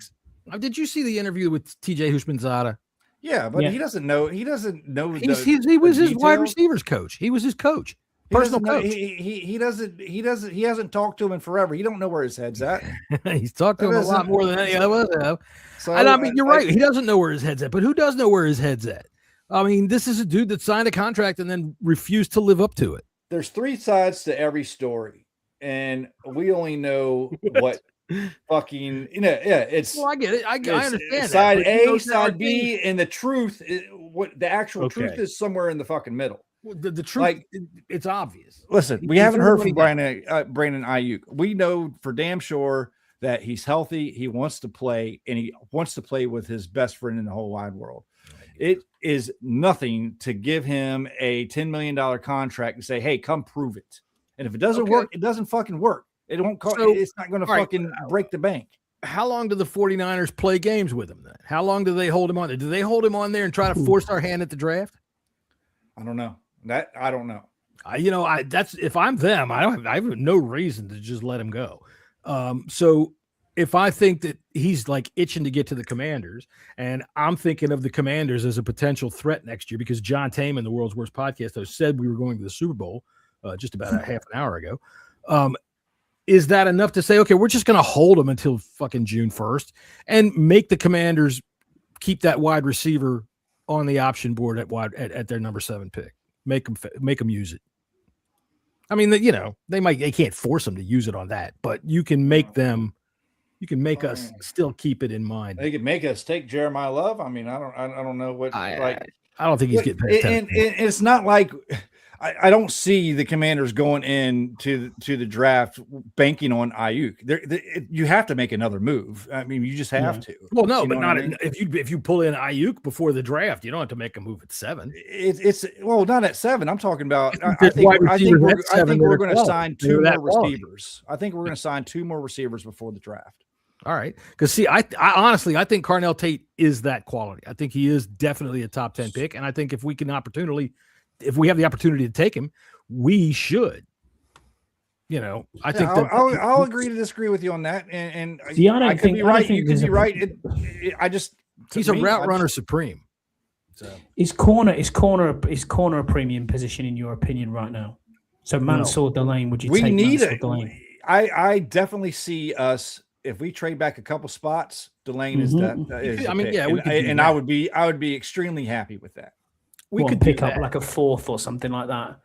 Did you see the interview with TJ Houshmandzadeh? Yeah, but he doesn't know. He doesn't know. He was his wide receivers coach. He was his coach. Personal coach. He hasn't talked to him in forever. He don't know where his head's at. He's talked to him a lot more than any of us have. So, and I mean, you're right. He doesn't know where his head's at, but who does know where his head's at? I mean, this is a dude that signed a contract and then refused to live up to it. There's three sides to every story, and we only know what fucking it's. Well, I get it. I understand. Side A, side B, and the truth. What the actual truth is somewhere in the fucking middle. The truth, it's obvious. Listen, we haven't heard from Brandon Ayuk. We know for damn sure that he's healthy. He wants to play, and he wants to play with his best friend in the whole wide world. It is nothing to give him a $10 million contract and say, "Hey, come prove it." And if it doesn't work, it doesn't fucking work. It won't. It's not going to fucking break the bank. How long do the 49ers play games with him then? How long do they hold him on there? Do they hold him on there and try to force our hand at the draft? I don't know. That I don't know. That's if I'm them, I have no reason to just let him go. So if I think that he's like itching to get to the Commanders, and I'm thinking of the Commanders as a potential threat next year because John Taman, the world's worst podcast host, said we were going to the Super Bowl just about a half an hour ago. Is that enough to say, okay, we're just going to hold him until fucking June 1st and make the Commanders keep that wide receiver on the option board at their number 7 pick? Make them use it. I mean, they can't force them to use it on that, but you can make us still keep it in mind. They could make us take Jeremiah Love. I mean, I don't know what I don't think he's getting paid. And it's not like I don't see the Commanders going into the draft banking on Ayuk. You have to make another move. I mean, you just have to. Well, no, but not if you pull in Ayuk before the draft, you don't have to make a move at 7. It's not at 7. I'm talking about. I think we're going to sign 2 more receivers. I think we're going to sign 2 more receivers before the draft. All right, because see, I honestly think Carnell Tate is that quality. I think he is definitely a top 10 pick, and I think if we have the opportunity to take him, we should. I think I'll agree to disagree with you on that. And See, I could be right. You could be right. He's a route runner supreme. So is corner a premium position in your opinion right now? So Mansour Delane, would you take Mansour Delane? I definitely see us. If we trade back a couple spots, Delane is that. And I would be extremely happy with that. We could pick up like a 4th or something like that.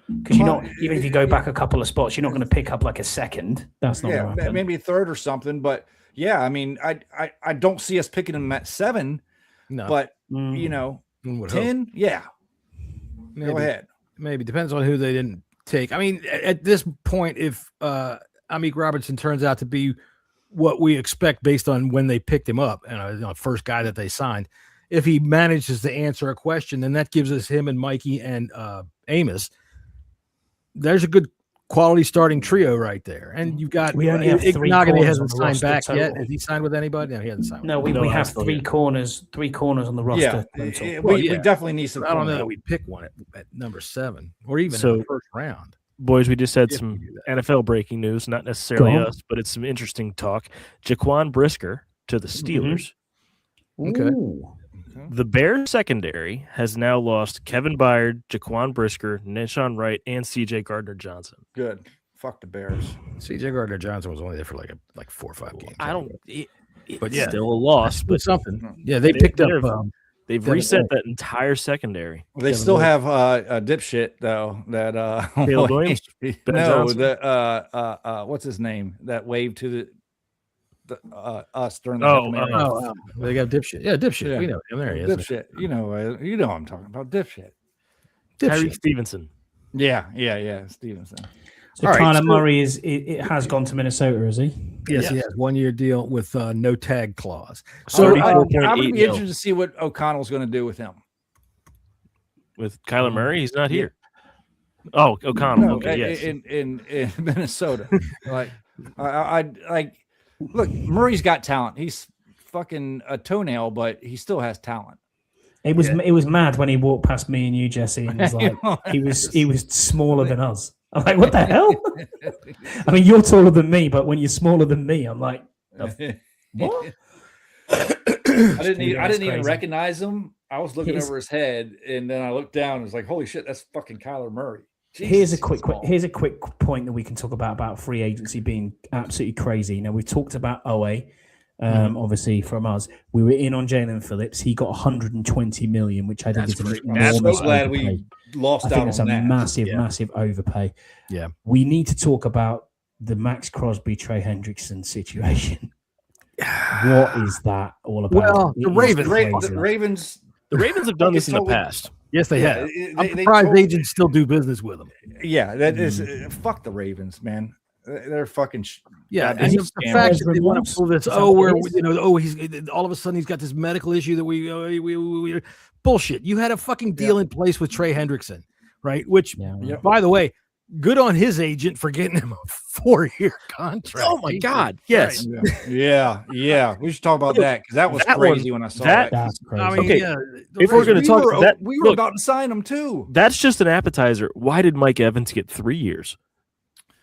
Because even if you go back a couple of spots, you're not going to pick up like a 2nd. That's not going to happen. Maybe a 3rd or something. But yeah, I mean, I don't see us picking them at 7. No, but 10, yeah. Maybe. Go ahead. Maybe depends on who they didn't take. I mean, at this point, if Amik Robertson turns out to be what we expect based on when they picked him up and first guy that they signed, if he manages to answer a question, then that gives us him and Mikey and Amos. There's a good quality starting trio right there. And you've got Ignagany hasn't signed back yet. Has he signed with anybody? No, he hasn't signed. No, we have 3 corners on the roster. Yeah, we definitely need some. I don't know that we pick one at number 7 or even in the first round. Boys, we just had some NFL breaking news, not necessarily us, but it's some interesting talk. Jaquan Brisker to the Steelers. Okay. The Bears secondary has now lost Kevin Byard, Jaquan Brisker, Nahshon Wright, and C.J. Gardner-Johnson. Good. Fuck the Bears. C.J. Gardner-Johnson was only there for like 4 or 5 games. But yeah, still a loss. But something. Yeah, they picked up. They've reset that entire secondary. Well, they still have a dipshit though. That Caleb Williams. What's his name? That waved to us during the they got dipshit. Yeah, dipshit. Yeah. We know him. There he is. Dipshit. You know what I'm talking about. Dipshit. Tyreek Stevenson. Yeah, Stevenson. So Kyler Murray has gone to Minnesota, is he? Yes, he has 1-year deal with no tag clause. So I would be interested to see what O'Connell's going to do with him. With Kyler Murray, he's not here. Oh, O'Connell. No, okay, yes. In Minnesota, look, Murray's got talent. He's fucking a toenail, but he still has talent. It was mad when he walked past me and you, Jesse, and was like, he was smaller than us. I'm like, what the hell? I mean, you're taller than me, but when you're smaller than me, I'm like, what? I didn't even recognize him. I was looking over his head, and then I looked down and was like, holy shit, that's fucking Kyler Murray. Here's a quick point that we can talk about free agency being absolutely crazy. Now, we've talked about OA. Obviously, from us, we were in on Jalen Phillips. He got 120 million, which I think is an enormous I'm so glad we lost out on that. That's a massive overpay. Yeah, we need to talk about the Max Crosby, Trey Hendrickson situation. What is that all about? Well, the Ravens have done this in the past. Yes, they have. I'm surprised agents still do business with them. Yeah, that is fuck the Ravens, man. They're fucking and the fact that they want to pull this. He's all of a sudden he's got this medical issue that we bullshit. You had a fucking deal in place with Trey Hendrickson, right? Which, by the way, good on his agent for getting him a 4-year contract. Oh my God, yes, yeah. We should talk about that because that was crazy when I saw that. That's crazy. I mean, if we're going to talk about that, we were about to sign him too. That's just an appetizer. Why did Mike Evans get 3 years?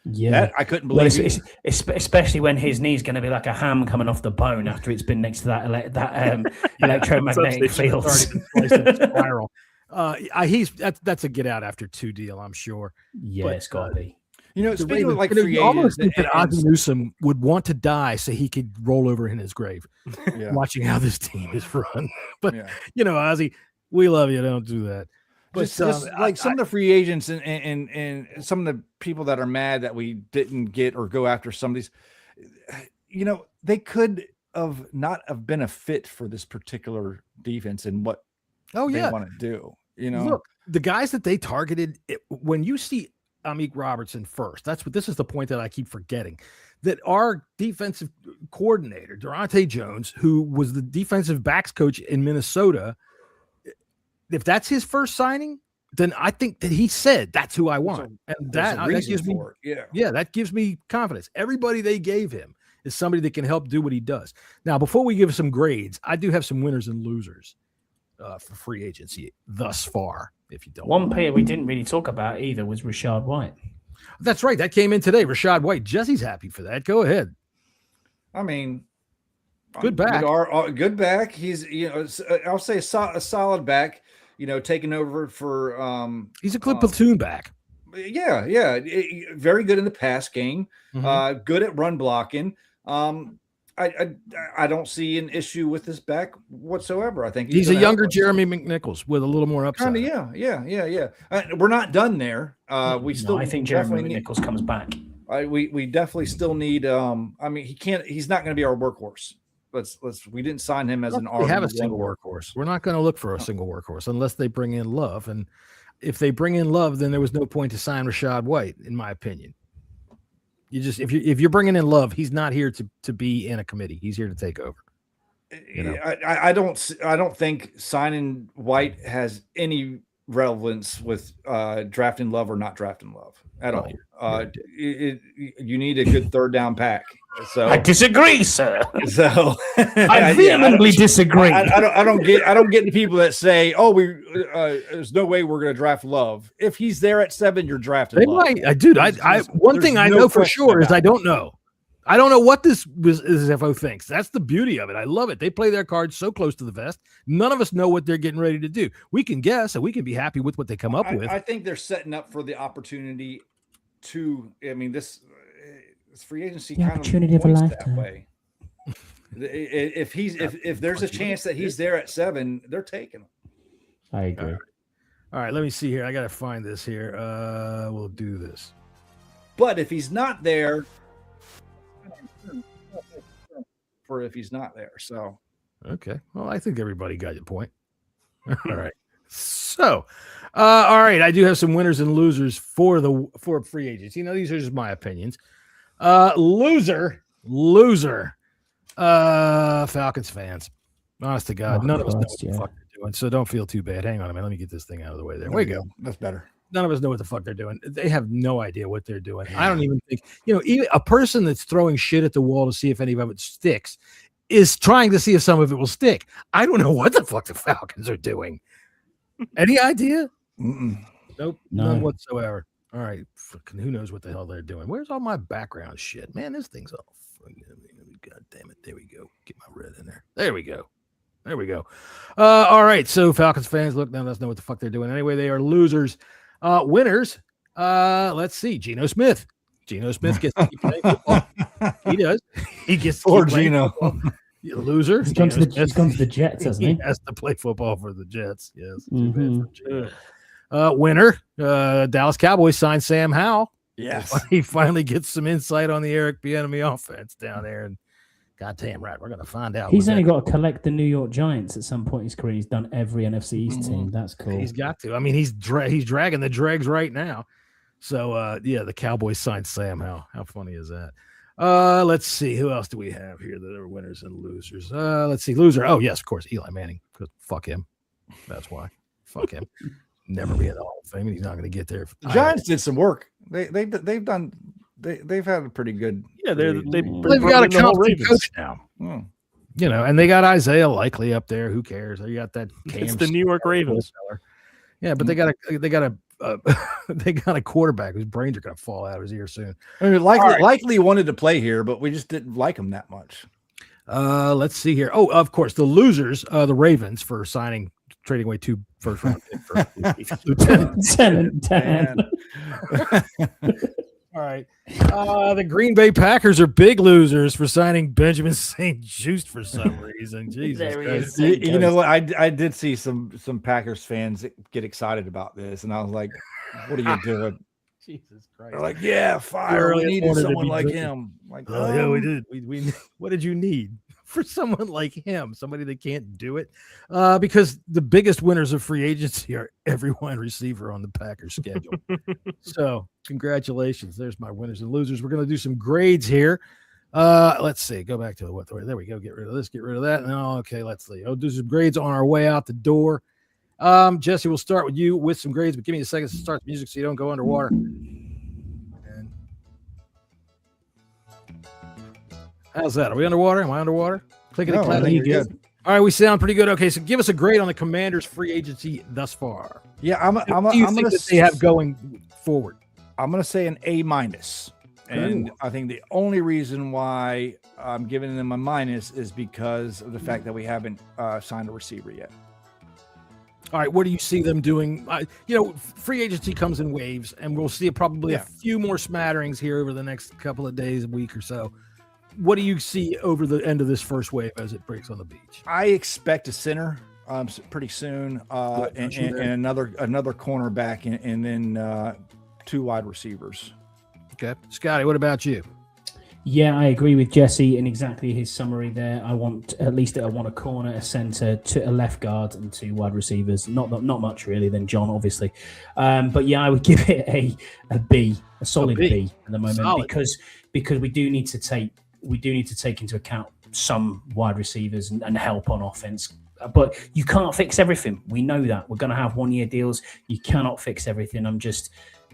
Yeah, I couldn't believe it. Especially when his knee's going to be like a ham coming off the bone after it's been next to that electromagnetic field. Spiral. That's a get out after 2 deal, I'm sure. Yeah, it's got to be. Speaking of like free agents, think that Ozzie Newsome would want to die so he could roll over in his grave, watching how this team is run. But Ozzie, we love you. Don't do that. But just like some of the free agents and some of the people that are mad that we didn't get or go after some of these, they could have not have been a fit for this particular defense and what they want to do. Look, the guys that they targeted, when you see Amik Robertson first, this is the point that I keep forgetting, that our defensive coordinator, Durante Jones, who was the defensive backs coach in Minnesota, if that's his first signing, then I think that he said that's who I want, and that gives me that gives me confidence. Everybody they gave him is somebody that can help do what he does. Now, before we give some grades, I do have some winners and losers for free agency thus far. If you don't, one player we didn't really talk about either was Rachaad White. That's right, that came in today. Rachaad White. Jesse's happy for that. Go ahead. I mean, good back. Good back. He's I'll say a solid back. Taking over for he's a good platoon back. Yeah, very good in the pass game. Good at run blocking. I don't see an issue with this back whatsoever. I think he's a younger Jeremy McNichols with a little more upside. Yeah. We're not done there. I think Jeremy McNichols comes back. We definitely still need. He's not going to be our workhorse. We didn't sign him as an RB. We have a single workhorse. We're not going to look for a single workhorse unless they bring in Love. And if they bring in Love, then there was no point to sign Rachaad White, in my opinion. If you're bringing in Love, he's not here to be in a committee. He's here to take over. I don't think signing White has any relevance with drafting Love or not drafting Love at all. You need a good third down pack. So I disagree, sir. So I vehemently disagree. I don't get the people that say, "Oh, there's no way we're going to draft Love." If he's there at 7, you're drafting Love. One thing I know for sure is I don't know. I don't know what this FO thinks. That's the beauty of it. I love it. They play their cards so close to the vest. None of us know what they're getting ready to do. We can guess and we can be happy with what they come up with. I think they're setting up for the opportunity to. I mean, this free agency kind of points that way. If there's a chance that he's there at 7, they're taking him. I agree. All right, let me see here. I got to find this here. We'll do this. But if he's not there, if he's not there, so okay. Well, I think everybody got your point. All right. So, all right. I do have some winners and losers for free agents. These are just my opinions. Loser. Falcons fans. Honest to God, none of us know what the fuck they're doing. So don't feel too bad. Hang on a minute. Let me get this thing out of the way. There we go. That's better. None of us know what the fuck they're doing. They have no idea what they're doing. I don't even think, even a person that's throwing shit at the wall to see if any of it sticks is trying to see if some of it will stick. I don't know what the fuck the Falcons are doing. Any idea? Nope. None whatsoever. All right. Fucking who knows what the hell they're doing? Where's all my background shit? Man, this thing's all God damn it. There we go. Get my red in there. There we go. All right. So Falcons fans, look, none of us know what the fuck they're doing. Anyway, they are losers. Winners. Let's see. Geno Smith. Geno Smith gets to keep playing football. He does. He gets to keep playing football. Loser. He's gone to the Jets, hasn't he? He has to play football for the Jets. Yes. Winner. Dallas Cowboys signed Sam Howell. Yes. He finally gets some insight on the Eric Bieniemy offense down there, and goddamn right, we're going to find out. He's only got to collect the New York Giants at some point in his career. He's done every NFC East team. That's cool. He's got to. I mean, he's dragging the dregs right now. So, the Cowboys signed Sam Howell. How funny is that? Let's see. Who else do we have here that are winners and losers? Let's see. Loser. Oh, yes, of course, Eli Manning. Because fuck him. That's why. Fuck him. Never be in the Hall of Fame. He's not going to get there. The Giants did some work. They've had a pretty good. Yeah, they've got a competent coach now. And they got Isaiah Likely up there. Who cares? They got that. It's the New York Ravens. Yeah, but they got a quarterback whose brains are going to fall out of his ear soon. I mean, Likely wanted to play here, but we just didn't like him that much. Let's see here. Oh, of course, the losers, the Ravens, for trading away 2 first-round picks for Lieutenant Dan. All right. The Green Bay Packers are big losers for signing Benjamin St. Just for some reason. Jesus Christ. You know what? I did see some Packers fans get excited about this, and I was like, "What are you doing?" Jesus Christ! They're like, "Yeah, fire. We needed someone like him." Like, yeah, we did. We what did you need for someone like him? Somebody that can't do it? Because the biggest winners of free agency are every wide receiver on the Packers schedule. So, congratulations. There's my winners and losers. We're going to do some grades here. Let's see. Go back to what? There we go. Get rid of this. Get rid of that. No, okay. Let's see. I'll do some grades on our way out the door. Jesse, we'll start with you with some grades, but give me a second to start the music so you don't go underwater. And how's that? Are we underwater? Am I underwater? Clickety clack. I think you're good. All right, we sound pretty good. Okay, so give us a grade on the Commanders' free agency thus far. Yeah, what do you think that they have going forward? I'm going to say an A-. And I think the only reason why I'm giving them a minus is because of the fact that we haven't signed a receiver yet. All right, what do you see them doing? Free agency comes in waves, and we'll see probably a few more smatterings here over the next couple of days, a week or so. What do you see over the end of this first wave as it breaks on the beach? I expect a center pretty soon, and another cornerback, and then 2 wide receivers. Okay, Scotty, what about you? Yeah, I agree with Jesse in exactly his summary there. I want a corner, a center, a left guard, and 2 wide receivers. Not much really than John, obviously. But yeah, I would give it a B, a solid B at the moment, because we do need to take into account some wide receivers and help on offense. But you can't fix everything. We know that. We're going to have 1-year deals. You cannot fix everything.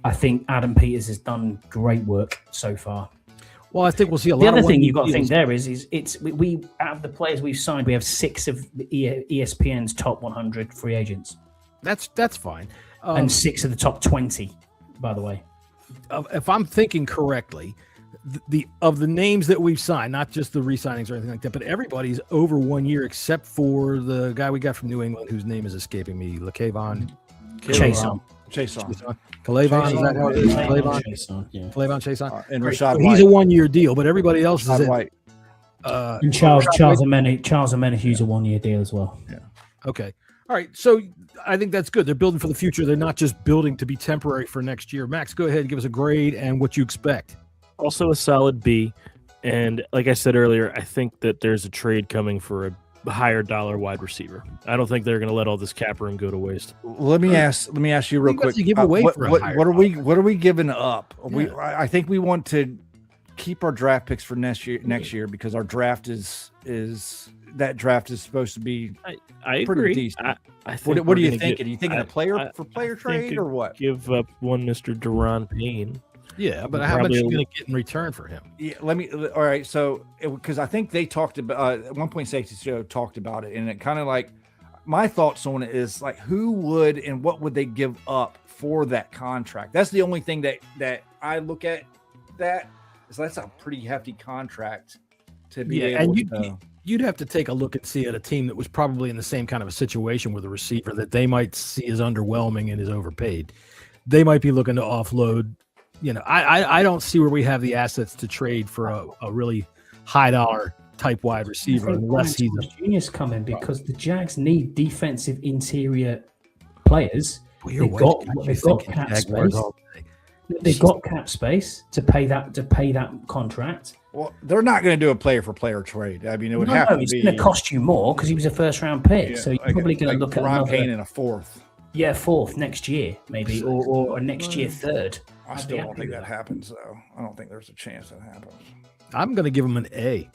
I think Adam Peters has done great work so far. Well, I think we'll see a lot. The other thing you've got to think there is we out of the players we've signed, we have 6 of the ESPN's top 100 free agents. That's fine. And 6 of the top 20, by the way. If I'm thinking correctly, the names that we've signed, not just the re-signings or anything like that, but everybody's over 1 year except for the guy we got from New England whose name is escaping me, Lacavon Chason. Calavon, is that how it is? Calavon Chason. And Rashad He's a 1 year deal, but everybody else is White. And Charles Amenahue's a 1 year deal as well. Yeah. Okay. All right. So I think that's good. They're building for the future. They're not just building to be temporary for next year. Max, go ahead and give us a grade and what you expect. Also a solid B. And like I said earlier, I think that there's a trade coming for a higher dollar wide receiver. I don't think they're going to let all this cap room go to waste. Let me ask you real quick. You give away what for a what higher are we dollar? giving up? Yeah. I think we want to keep our draft picks for next year because our draft is supposed to be I pretty agree. decent. I think What are you we're gonna thinking? Are you thinking a player I trade think or what? Give up one Mr. Deron Payne. Yeah, but how much are you going to get in return for him? Yeah, all right. So, because I think they talked about at one point, Safety Show talked about it, and it kind of like my thoughts on it is like who would and what would they give up for that contract? That's the only thing that I look at. That's a pretty hefty contract to be able to. You'd have to take a look and see at a team that was probably in the same kind of a situation with a receiver that they might see as underwhelming and is overpaid. They might be looking to offload. I don't see where we have the assets to trade for a really high dollar type wide receiver unless he's a genius coming because the Jags need defensive interior players. They've got cap space. They've got cap space to pay that contract. Well, they're not going to do a player for player trade. I mean, it would have to be. It's going to cost you more because he was a first round pick. So you're probably going to look at Ron Payne in a fourth. Yeah, fourth next year maybe, or next year third. I still don't think that happens, though. I don't think there's a chance that happens. I'm going to give him an A.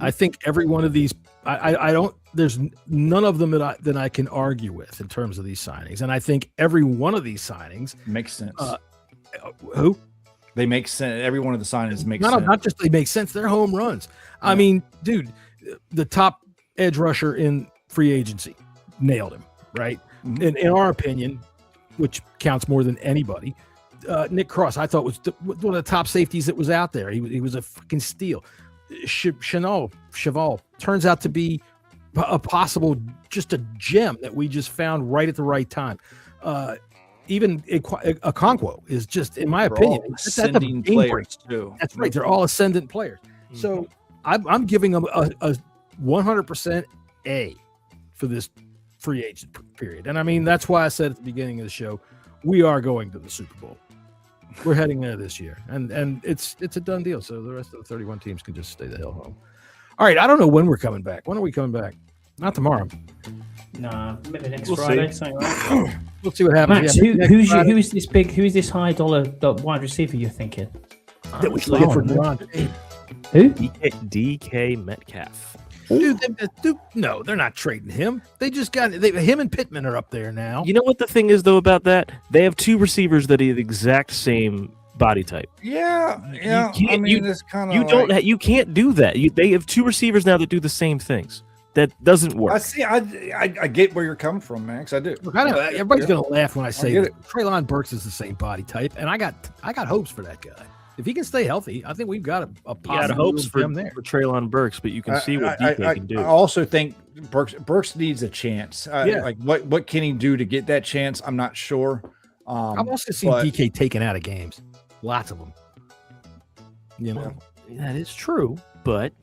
I think every one of these, I don't. There's none of them that I can argue with in terms of these signings, and I think every one of these signings makes sense. Who? They make sense. Every one of the signings makes sense. Not just they make sense. They're home runs. Yeah. I mean, dude, the top edge rusher in free agency nailed him, right? Mm-hmm. In our opinion, which counts more than anybody. Nick Cross, I thought was one of the top safeties that was out there. He was a fucking steal. Cheval turns out to be a possible, just a gem that we just found right at the right time. Even Okonkwo is just, in my opinion, that's a players too. That's right. They're all ascendant players. Mm-hmm. So I'm giving them a 100% A for this free agent period. And I mean, that's why I said at the beginning of the show, we are going to the Super Bowl. We're heading there this year, and it's a done deal. So the rest of the 31 teams can just stay the hell home. All right, I don't know when we're coming back. When are we coming back? Not tomorrow. Nah, maybe next Friday. Like we'll see what happens. Max, who is this big? Who is this high dollar wide receiver you're thinking? That we traded for Burgundy. Who? DK Metcalf. Dude, no, they're not trading him. They just got him and Pittman are up there now. You know what the thing is though about that? They have two receivers that are the exact same body type. Yeah. I mean, it's kind of you can't do that. They have two receivers now that do the same things. That doesn't work. I see. I get where you're coming from, Max. I do. Look, I know everybody's gonna laugh when I say that. Treylon Burks is the same body type, and I got hopes for that guy. If he can stay healthy, I think we've got a positive hopes for him there. For Treylon Burks, but you can see what DK can do. I also think Burks needs a chance. Like what can he do to get that chance? I'm not sure. I've also seen DK taken out of games. Lots of them. Well, that is true, but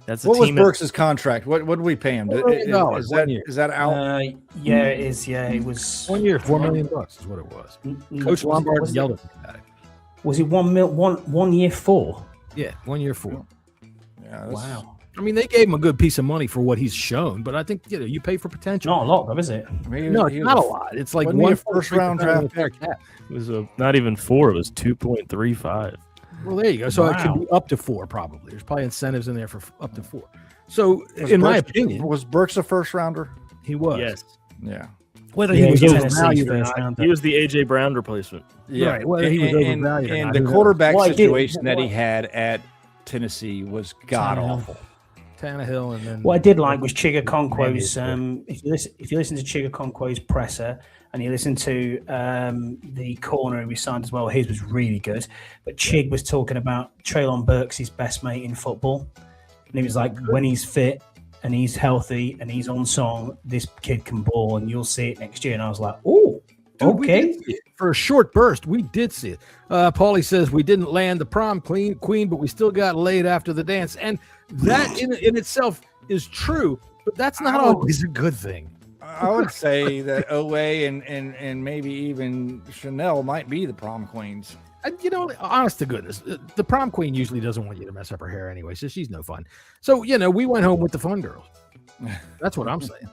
that's what was Burks' contract? What did we pay him? Is that out? Yeah, it is. Yeah, it was 1 year, $4 million is what it was. Coach Lombard yelled at me about it. Was it 1 year 4? Yeah, 1 year 4. Yeah. Wow. I mean, they gave him a good piece of money for what he's shown, but I think you pay for potential. Not a lot, though, is it? No, it's not a lot. It's like one first round draft pick. It was not even 4. It was 2.35. Well, there you go. So it could be up to 4, probably. There's probably incentives in there for up to 4. So, my opinion, was Burks a first rounder? He was. Yes. Yeah. Whether he was overvalued or not. He was the AJ Brown replacement. Yeah. Right. Whether he was overvalued or not. And the quarterback situation that he had at Tennessee was god awful. Tannehill, and then what I did like was Chig Okonkwo's. If you listen to Chig Okonkwo's presser and you listen to the corner we signed as well, his was really good. But Chig was talking about Treylon Burks, his best mate in football, and he was like, when he's fit and he's healthy and he's on song, this kid can ball, and you'll see it next year. And I was like, oh. Dude, okay. For a short burst, we did see it. Paulie says we didn't land the prom queen, but we still got laid after the dance. And that in itself is true, but that's not always a good thing. I would say that Owe and maybe even Chanel might be the prom queens. You know, honest to goodness, the prom queen usually doesn't want you to mess up her hair anyway, so she's no fun. So, you know, we went home with the fun girls. That's what I'm saying.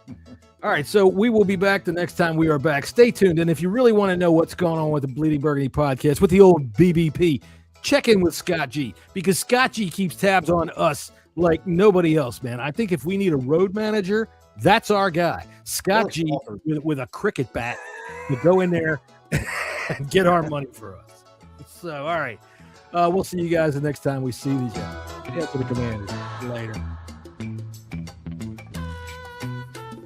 All right, so we will be back the next time we are back. Stay tuned, and if you really want to know what's going on with the Bleeding Burgundy podcast, with the old BBP, check in with Scott G, because Scott G keeps tabs on us like nobody else, man. I think if we need a road manager, that's our guy. Scott G with a cricket bat to go in there and get our money for us. So, all right, we'll see you guys the next time we see these guys. Yeah, for the Commanders. Later.